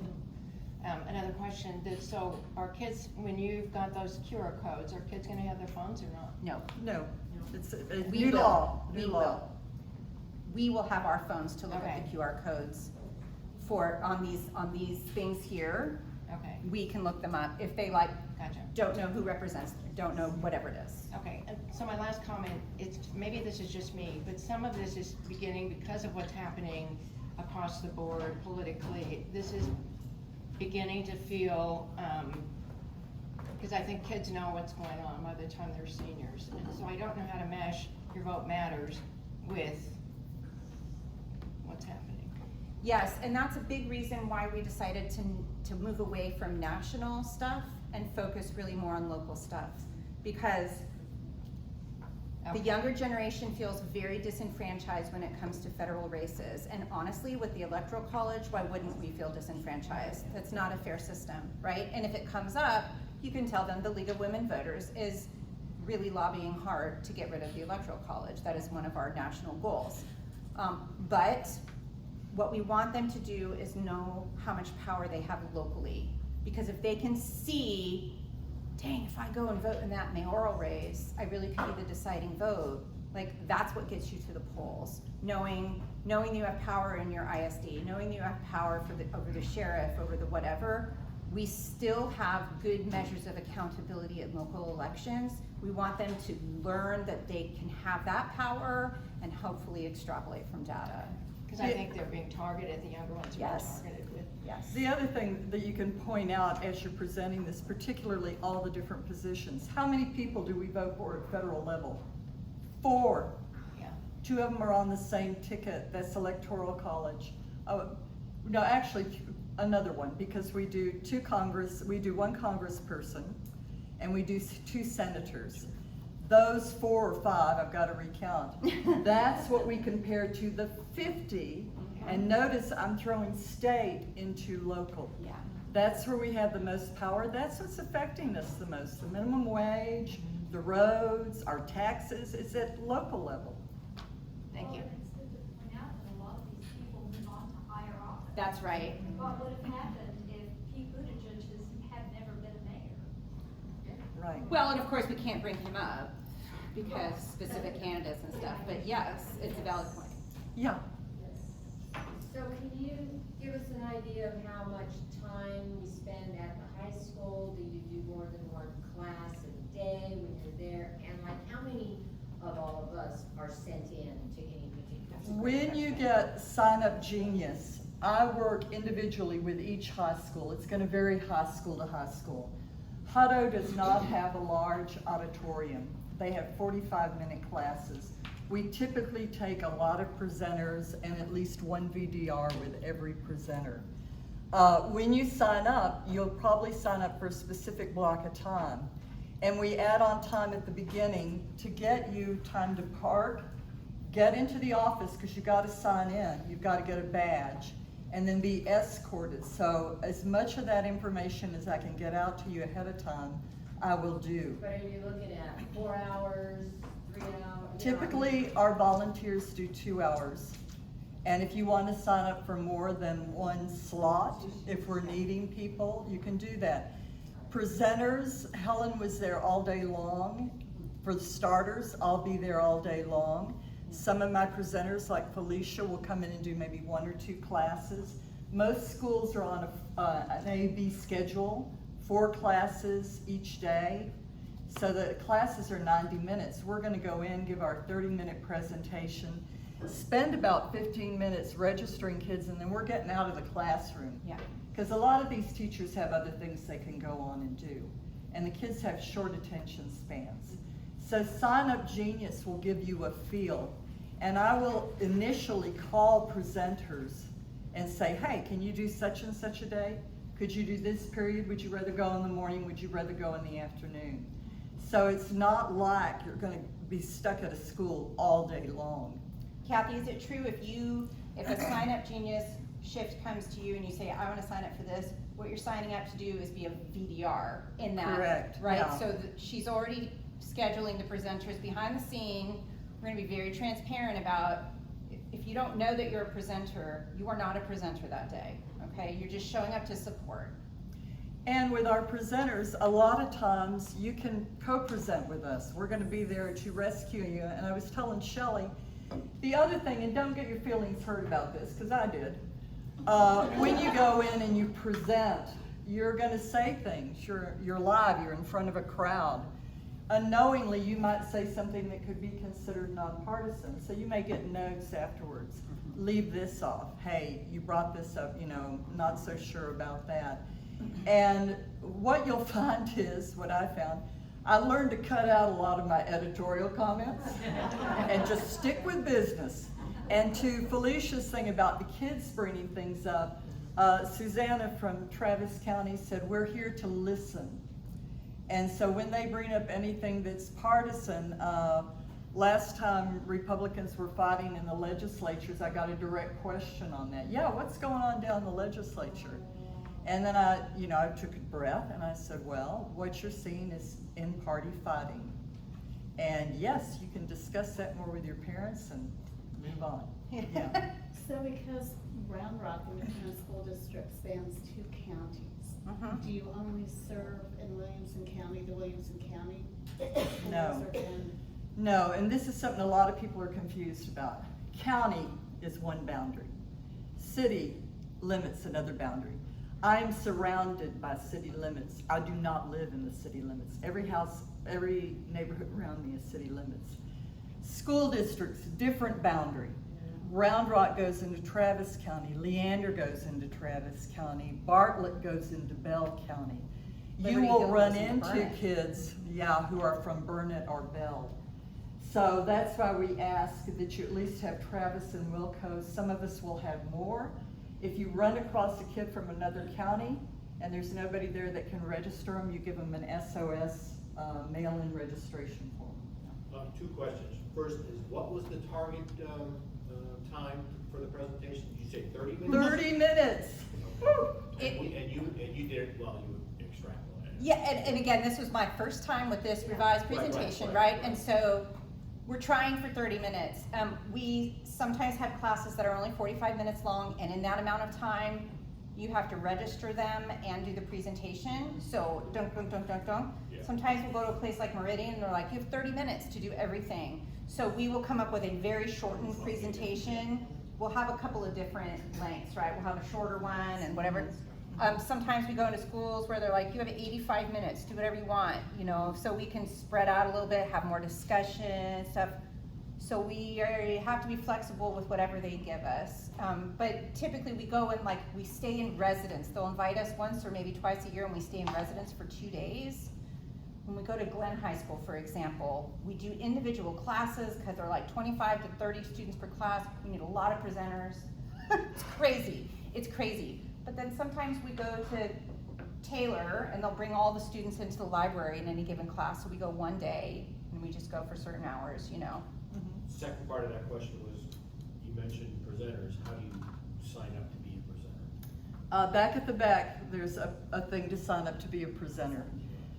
Another question, so are kids, when you've got those QR codes, are kids gonna have their phones or not? No. No, it's a We new will. law. We New law. will. We will have our phones to look at the QR codes on these things here. Okay. We can look them up if they don't know who represents them, don't know whatever it is. Okay, and so my last comment, maybe this is just me, but some of this is beginning because of what's happening across the board politically. This is beginning to feel, because I think kids know what's going on by the time they're seniors. And so I don't know how to mesh your vote matters with what's happening. Yes, and that's a big reason why we decided to move away from national stuff and focus really more on local stuff. Because The Okay. younger generation feels very disenfranchised when it comes to federal races. And honestly, with the Electoral College, why wouldn't we feel disenfranchised? That's not a fair system, right? And if it comes up, you can tell them the League of Women Voters is really lobbying hard to get rid of the Electoral College. That is one of our national goals. But what we want them to do is know how much power they have locally. Because if they can see, dang, if I go and vote in that mayoral race, I really could be the deciding vote. Like, that's what gets you to the polls. Knowing you have power in your ISD, knowing you have power over the sheriff, over the whatever. We still have good measures of accountability at local elections. We want them to learn that they can have that power and hopefully extrapolate from data. Because I think they're being targeted, the younger ones are being Yes. targeted with. Yes. The other thing that you can point out as you're presenting this, particularly all the different positions, how many people do we vote for at federal level? 4. Yeah. 2 of them are on the same ticket, that's Electoral College. No, actually, another one, because we do 1 congressperson, and we do 2 senators. Those 4 or 5, I've got to recount. That's what we compare to the 50, and notice I'm throwing state into local. Yeah. That's where we have the most power. That's what's affecting us the most. The minimum wage, the roads, our taxes, it's at local level. Thank you. Well, it's good to point out that a lot of these people move on to higher office. That's right. What would have happened if Pete Buttigieg had never been a mayor? Right. Well, and of course, we can't bring him up because specific candidates and stuff, but yes, it's a valid point. Yeah. So can you give us an idea of how much time we spend at the high school? Do you do more than 1 class a day when you're there? And like, how many of all of us are sent in to any particular? When you get Sign Up Genius, I work individually with each high school. It's going to vary high school to high school. Hutto does not have a large auditorium. They have 45-minute classes. We typically take a lot of presenters and at least 1 VDR with every presenter. When you sign up, you'll probably sign up for a specific block of time. And we add on time at the beginning to get you time to park, get into the office, because you've got to sign in, you've got to get a badge, and then be escorted. So as much of that information as I can get out to you ahead of time, I will do. But are you looking at 4 hours, 3 hours? Typically, our volunteers do 2 hours. And if you want to sign up for more than 1 slot, if we're needing people, you can do that. Presenters, Helen was there all day long. For the starters, I'll be there all day long. Some of my presenters, like Felicia, will come in and do maybe 1 or 2 classes. Most schools are on an A-B schedule, 4 classes each day. So the classes are 90 minutes. We're going to go in, give our 30-minute presentation, spend about 15 minutes registering kids, and then we're getting out of the classroom. Yeah. Because a lot of these teachers have other things they can go on and do. And the kids have short attention spans. So Sign Up Genius will give you a feel. And I will initially call presenters and say, hey, can you do such and such a day? Could you do this period? Would you rather go in the morning? Would you rather go in the afternoon? So it's not like you're going to be stuck at a school all day long. Kathy, is it true if a Sign Up Genius shift comes to you and you say, I want to sign up for this, what you're signing up to do is be a VDR in that, Correct, right? yeah. So she's already scheduling the presenters behind the scene. We're going to be very transparent about if you don't know that you're a presenter, you are not a presenter that day, okay? You're just showing up to support. And with our presenters, a lot of times you can co-present with us. We're going to be there to rescue you. And I was telling Shelley, the other thing, and don't get your feelings hurt about this, because I did. When you go in and you present, you're going to say things. You're live. You're in front of a crowd. Unknowingly, you might say something that could be considered nonpartisan. So you may get notes afterwards. Leave this off. Hey, you brought this up, not so sure about that. And what you'll find is, what I found, I learned to cut out a lot of my editorial comments and just stick with business. And to Felicia's thing about the kids bringing things up, Susanna from Travis County said, we're here to listen. And so when they bring up anything that's partisan, Last time Republicans were fighting in the legislatures, I got a direct question on that. Yeah, what's going on down in the legislature? And then I took a breath and I said, well, what you're seeing is in-party fighting. And yes, you can discuss that more with your parents and move on. Yeah. So because Round Rock Independent School District spans 2 counties, do you only serve in Williamson County, the Williamson County? No. No, and this is something a lot of people are confused about. County is one boundary. City limits another boundary. I am surrounded by city limits. I do not live in the city limits. Every house, every neighborhood around me is city limits. School districts, different boundary. Round Rock goes into Travis County. Leander goes into Travis County. Bartlett goes into Bell County. You will run into kids, who are from Burnett or Bell. So that's why we ask that you at least have Travis and Wilco. Some of us will have more. If you run across a kid from another county and there's nobody there that can register them, you give them an SOS mail-in registration form. 2 questions. First is, what was the target time for the presentation? Did you say 30 minutes? 30 minutes. And you did it well. You extrapolated. Yeah, and again, this was my first time with this revised presentation, right? And so we're trying for 30 minutes. We sometimes have classes that are only 45 minutes long, and in that amount of time, you have to register them and do the presentation. So don't. Yeah. Sometimes we'll go to a place like Meridian, and they're like, you have 30 minutes to do everything. So we will come up with a very shortened presentation. We'll have a couple of different lengths, right? We'll have a shorter one and whatever. Sometimes we go into schools where they're like, you have 85 minutes, do whatever you want, so we can spread out a little bit, have more discussion, stuff. So we have to be flexible with whatever they give us. But typically we go and we stay in residence. They'll invite us once or maybe twice a year, and we stay in residence for 2 days. When we go to Glenn High School, for example, we do individual classes because they're like 25 to 30 students per class. We need a lot of presenters. It's crazy. But then sometimes we go to Taylor and they'll bring all the students into the library in any given class. So we go 1 day and we just go for certain hours, Second part of that question was, you mentioned presenters. How do you sign up to be a presenter? Back at the back, there's a thing to sign up to be a presenter.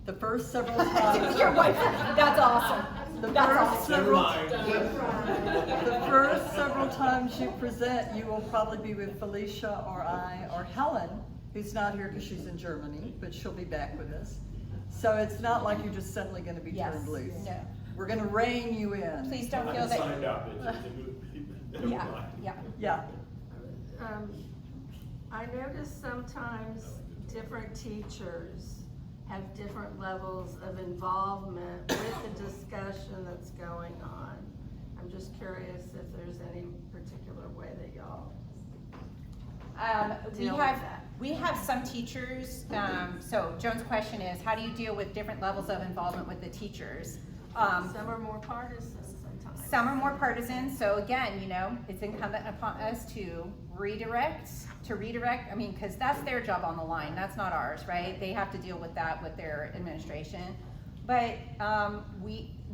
The first several times. Your wife, that's awesome. The first several times you present, you will probably be with Felicia or I or Helen, who's not here because she's in Germany, but she'll be back with us. So it's not like you're just suddenly going to be turned loose. No. We're going to rein you in. Please don't feel that. Signed up. Yeah. I notice sometimes different teachers have different levels of involvement with the discussion that's going on. I'm just curious if there's any particular way that y'all deal with that. We have some teachers, so Joan's question is, how do you deal with different levels of involvement with the teachers? Some are more partisan sometimes. Some are more partisan, so again, it's incumbent upon us to redirect, because that's their job on the line, that's not ours, right? They have to deal with that with their administration. But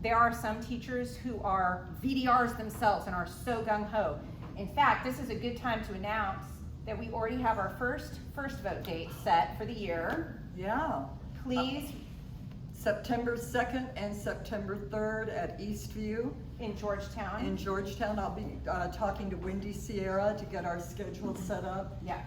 there are some teachers who are VDRs themselves and are so gung-ho. In fact, this is a good time to announce that we already have our first vote date set for the year. Yeah. Please. September 2nd and September 3rd at Eastview. In Georgetown. I'll be talking to Wendy Sierra to get our schedule set up. Yeah.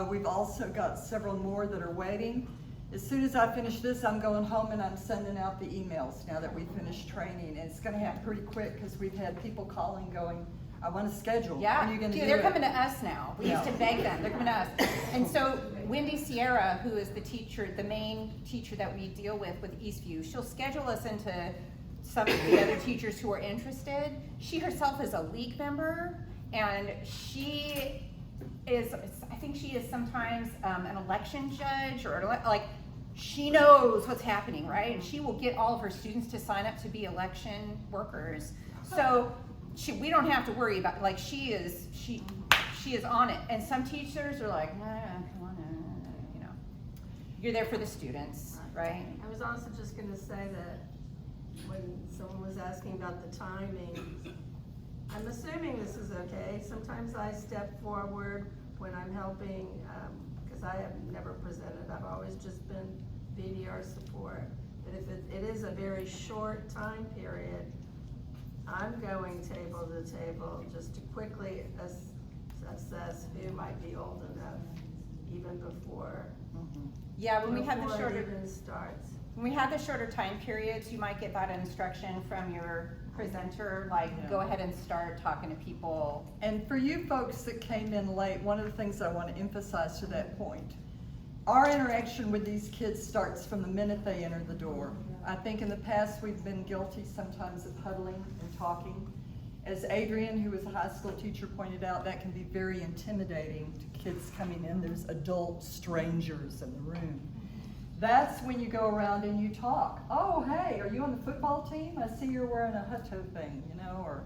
We've also got several more that are waiting. As soon as I finish this, I'm going home and I'm sending out the emails now that we've finished training. And it's going to happen pretty quick because we've had people calling going, I want to schedule. Yeah, when are you going to do they're it? coming to us now. We used to beg them. They're coming to us. And so Wendy Sierra, who is the teacher, the main teacher that we deal with Eastview, she'll schedule us into some of the other teachers who are interested. She herself is a league member, and she is, I think she is sometimes an election judge, or she knows what's happening, right? And she will get all of her students to sign up to be election workers. So we don't have to worry about, she is on it. And some teachers are like, come on, you're there for the students, right? I was also just gonna say that when someone was asking about the timing, I'm assuming this is okay. Sometimes I step forward when I'm helping, because I have never presented. I've always just been BDR support. But if it is a very short time period, I'm going table to table just to quickly assess who might be old enough even before. Yeah, when we have the before it shorter, even starts. when we have the shorter time periods, you might get that instruction from your presenter, like, go ahead and start talking to people. And for you folks that came in late, one of the things I want to emphasize to that point, our interaction with these kids starts from the minute they enter the door. I think in the past we've been guilty sometimes of huddling and talking. As Adrian, who was a high school teacher, pointed out, that can be very intimidating to kids coming in. There's adult strangers in the room. That's when you go around and you talk. Oh, hey, are you on the football team? I see you're wearing a Hutto thing, you know, or,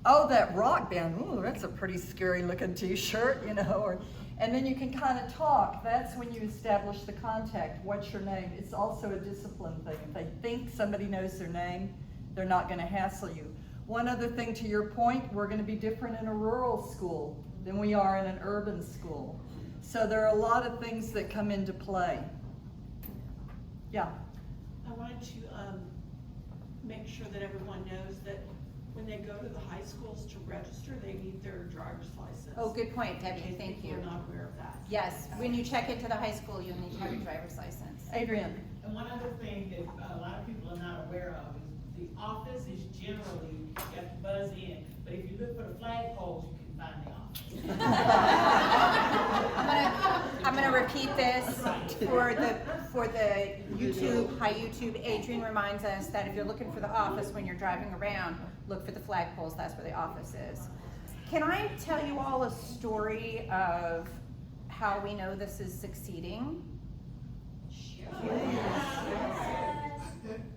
oh, that rock band, ooh, that's a pretty scary looking t-shirt, you know, or, and then you can kind of talk. That's when you establish the contact. What's your name? It's also a discipline thing. If they think somebody knows their name, they're not going to hassle you. One other thing to your point, we're going to be different in a rural school than we are in an urban school. So there are a lot of things that come into play. Yeah. I wanted to make sure that everyone knows that when they go to the high schools to register, they need their driver's license. Oh, good point, Debbie, thank you. People are not aware of that. Yes, when you check into the high school, you'll need to have your driver's license. Adrian. And one other thing that a lot of people are not aware of is the office is generally, you have to buzz in, but if you look for the flagpoles, you can find the office. I'm gonna repeat this for the YouTube, high YouTube. Adrian reminds us that if you're looking for the office when you're driving around, look for the flagpoles, that's where the office is. Can I tell you all a story of how we know this is succeeding?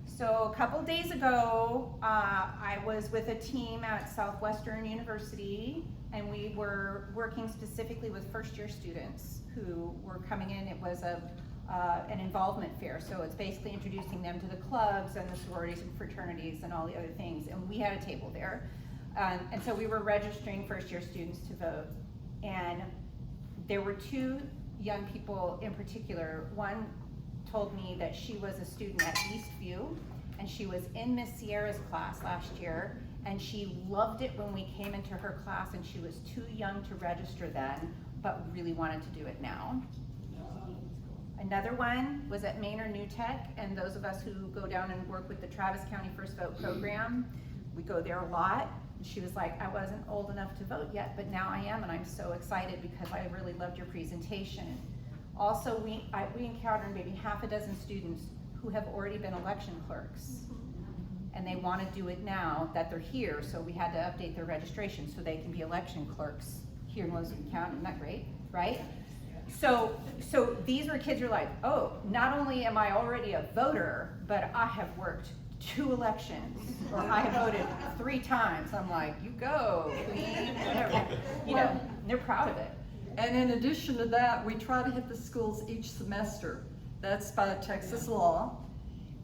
So a couple days ago, I was with a team at Southwestern University, and we were working specifically with first-year students who were coming in. It was an involvement fair, so it's basically introducing them to the clubs and the sororities and fraternities and all the other things, and we had a table there. And so we were registering first-year students to vote, and there were two young people in particular. One told me that she was a student at Eastview, and she was in Miss Sierra's class last year, and she loved it when we came into her class, and she was too young to register then, but really wanted to do it now. Another one was at Maynard New Tech, and those of us who go down and work with the Travis County First Vote program, we go there a lot. And she was like, I wasn't old enough to vote yet, but now I am, and I'm so excited because I really loved your presentation. Also, we encountered maybe half a dozen students who have already been election clerks. And they want to do it now that they're here, so we had to update their registration so they can be election clerks here in Williamson County. Isn't that great, right? So these were kids who are like, oh, not only am I already a voter, but I have worked 2 elections, or I have voted 3 times. I'm like, you go, queen, whatever. You know, they're proud of it. And in addition to that, we try to hit the schools each semester. That's by Texas law.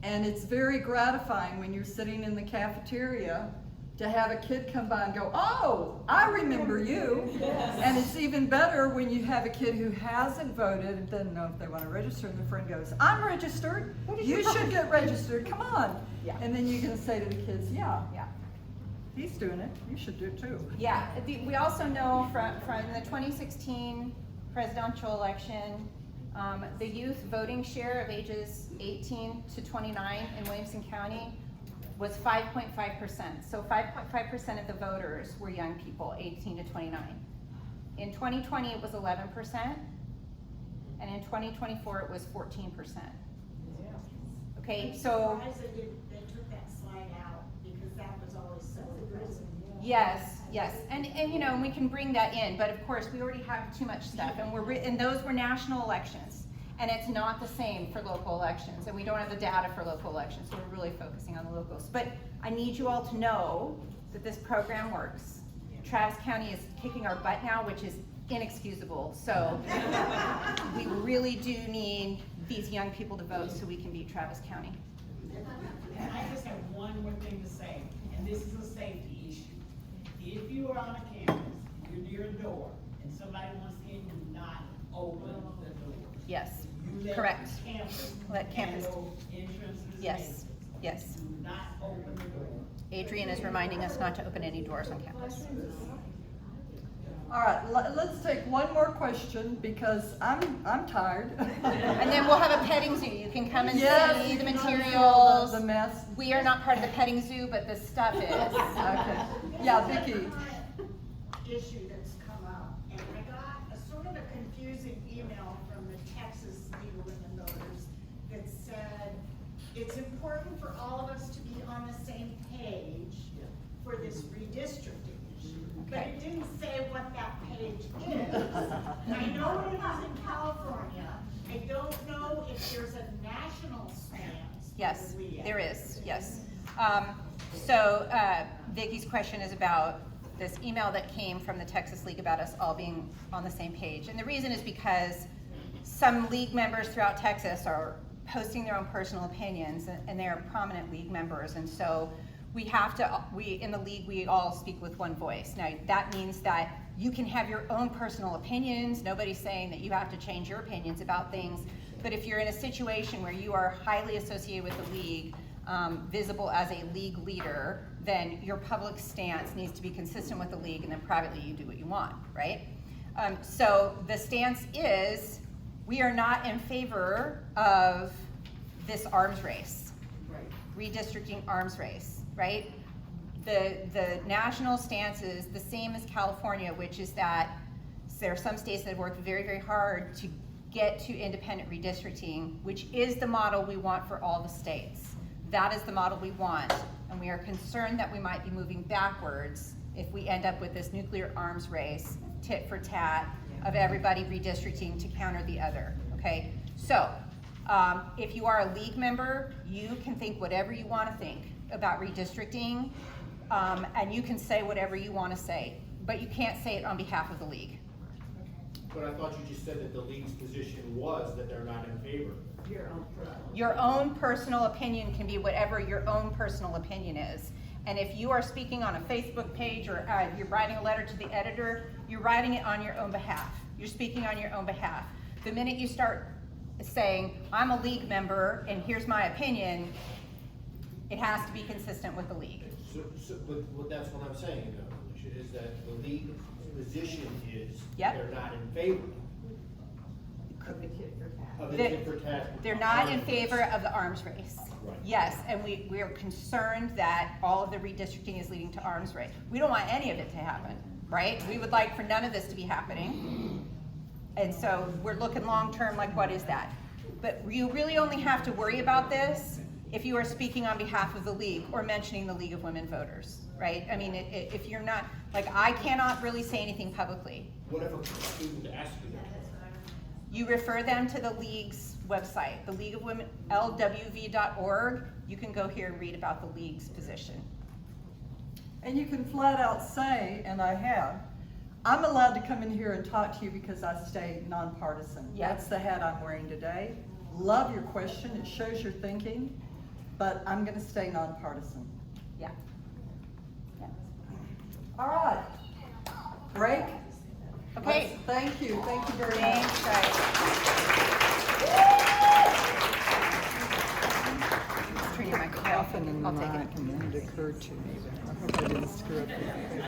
And it's very gratifying when you're sitting in the cafeteria to have a kid come by and go, oh, I remember you. And it's even better when you have a kid who hasn't voted and doesn't know if they want to register, and the friend goes, I'm registered. You should get registered. Come on. Yeah. And then you can say to the kids, yeah, he's doing it. You should do it too. Yeah, we also know from the 2016 presidential election, the youth voting share of ages 18 to 29 in Williamson County was 5.5%. So 5.5% of the voters were young people, 18 to 29. In 2020, it was 11%, and in 2024, it was 14%. Okay, so. I'm surprised they took that slide out, because that was always so impressive. Yes, and you know, we can bring that in, but of course, we already have too much stuff, and those were national elections, and it's not the same for local elections, and we don't have the data for local elections, so we're really focusing on the locals. But I need you all to know that this program works. Travis County is kicking our butt now, which is inexcusable, so we really do need these young people to vote so we can beat Travis County. And I just have one one more thing to say, and this is a safety issue. If you are on a campus, you're near a door, and somebody wants in, do not open the door. Yes, You let correct. campus Let campus, handle entrances and yes, exits. yes. Do not open the door. Adrian is reminding us not to open any doors on campus. All right, let's take one more question because I'm tired. And then we'll have a petting zoo. You can come and Yes, see you the can come see materials. all the mess. We are not part of the petting zoo, but the stuff is. Okay. Yeah, Vicki. Issue that's come up, and I got a sort of a confusing email from the Texas League of Women Voters that said, it's important for all of us to be on the same page for this redistricting issue. But it didn't say what that page is. I know what it is in California. I don't know if there's a national stance. for Yes, the league. there is, yes. Vicky's question is about this email that came from the Texas League about us all being on the same page. And the reason is because some league members throughout Texas are posting their own personal opinions, and they are prominent league members. And so we have to, in the league, we all speak with one voice. Now, that means that you can have your own personal opinions. Nobody's saying that you have to change your opinions about things. But if you're in a situation where you are highly associated with the league, visible as a league leader, then your public stance needs to be consistent with the league, and then privately you do what you want, right? So the stance is, we are not in favor of this arms race, redistricting arms race, right? The national stance is the same as California, which is that there are some states that have worked very, very hard to get to independent redistricting, which is the model we want for all the states. That is the model we want, and we are concerned that we might be moving backwards if we end up with this nuclear arms race, tit for tat, of everybody redistricting to counter the other, okay? So, if you are a league member, you can think whatever you want to think about redistricting, and you can say whatever you want to say, but you can't say it on behalf of the league. But I thought you just said that the league's position was that they're not in favor. Your own personal opinion can be whatever your own personal opinion is. And if you are speaking on a Facebook page or you're writing a letter to the editor, you're writing it on your own behalf. You're speaking on your own behalf. The minute you start saying, I'm a league member and here's my opinion, it has to be consistent with the league. But that's what I'm saying, though, Alicia, is that the league's position is Yep. they're not in favor of the tit for tat. They're not in favor of the arms race. Right. Yes, and we are concerned that all of the redistricting is leading to arms race. We don't want any of it to happen, right? We would like for none of this to be happening. And so we're looking long-term, like what is that? But you really only have to worry about this if you are speaking on behalf of the league or mentioning the League of Women Voters, right? I mean, if you're not, like, I cannot really say anything publicly. What if a student asks you that? You refer them to the league's website, the League of Women, LWV.org. You can go here and read about the league's position. And you can flat out say, and I have, I'm allowed to come in here and talk to you because I stay nonpartisan. Yeah. That's the hat I'm wearing today. Love your question, it shows your thinking, but I'm gonna stay nonpartisan. Yeah. All right, break. Okay. Thank you very much. Thanks, guys. Turn your microphone off. Often in the I'll take night, it. and then it occurred to me, I hope I didn't screw up.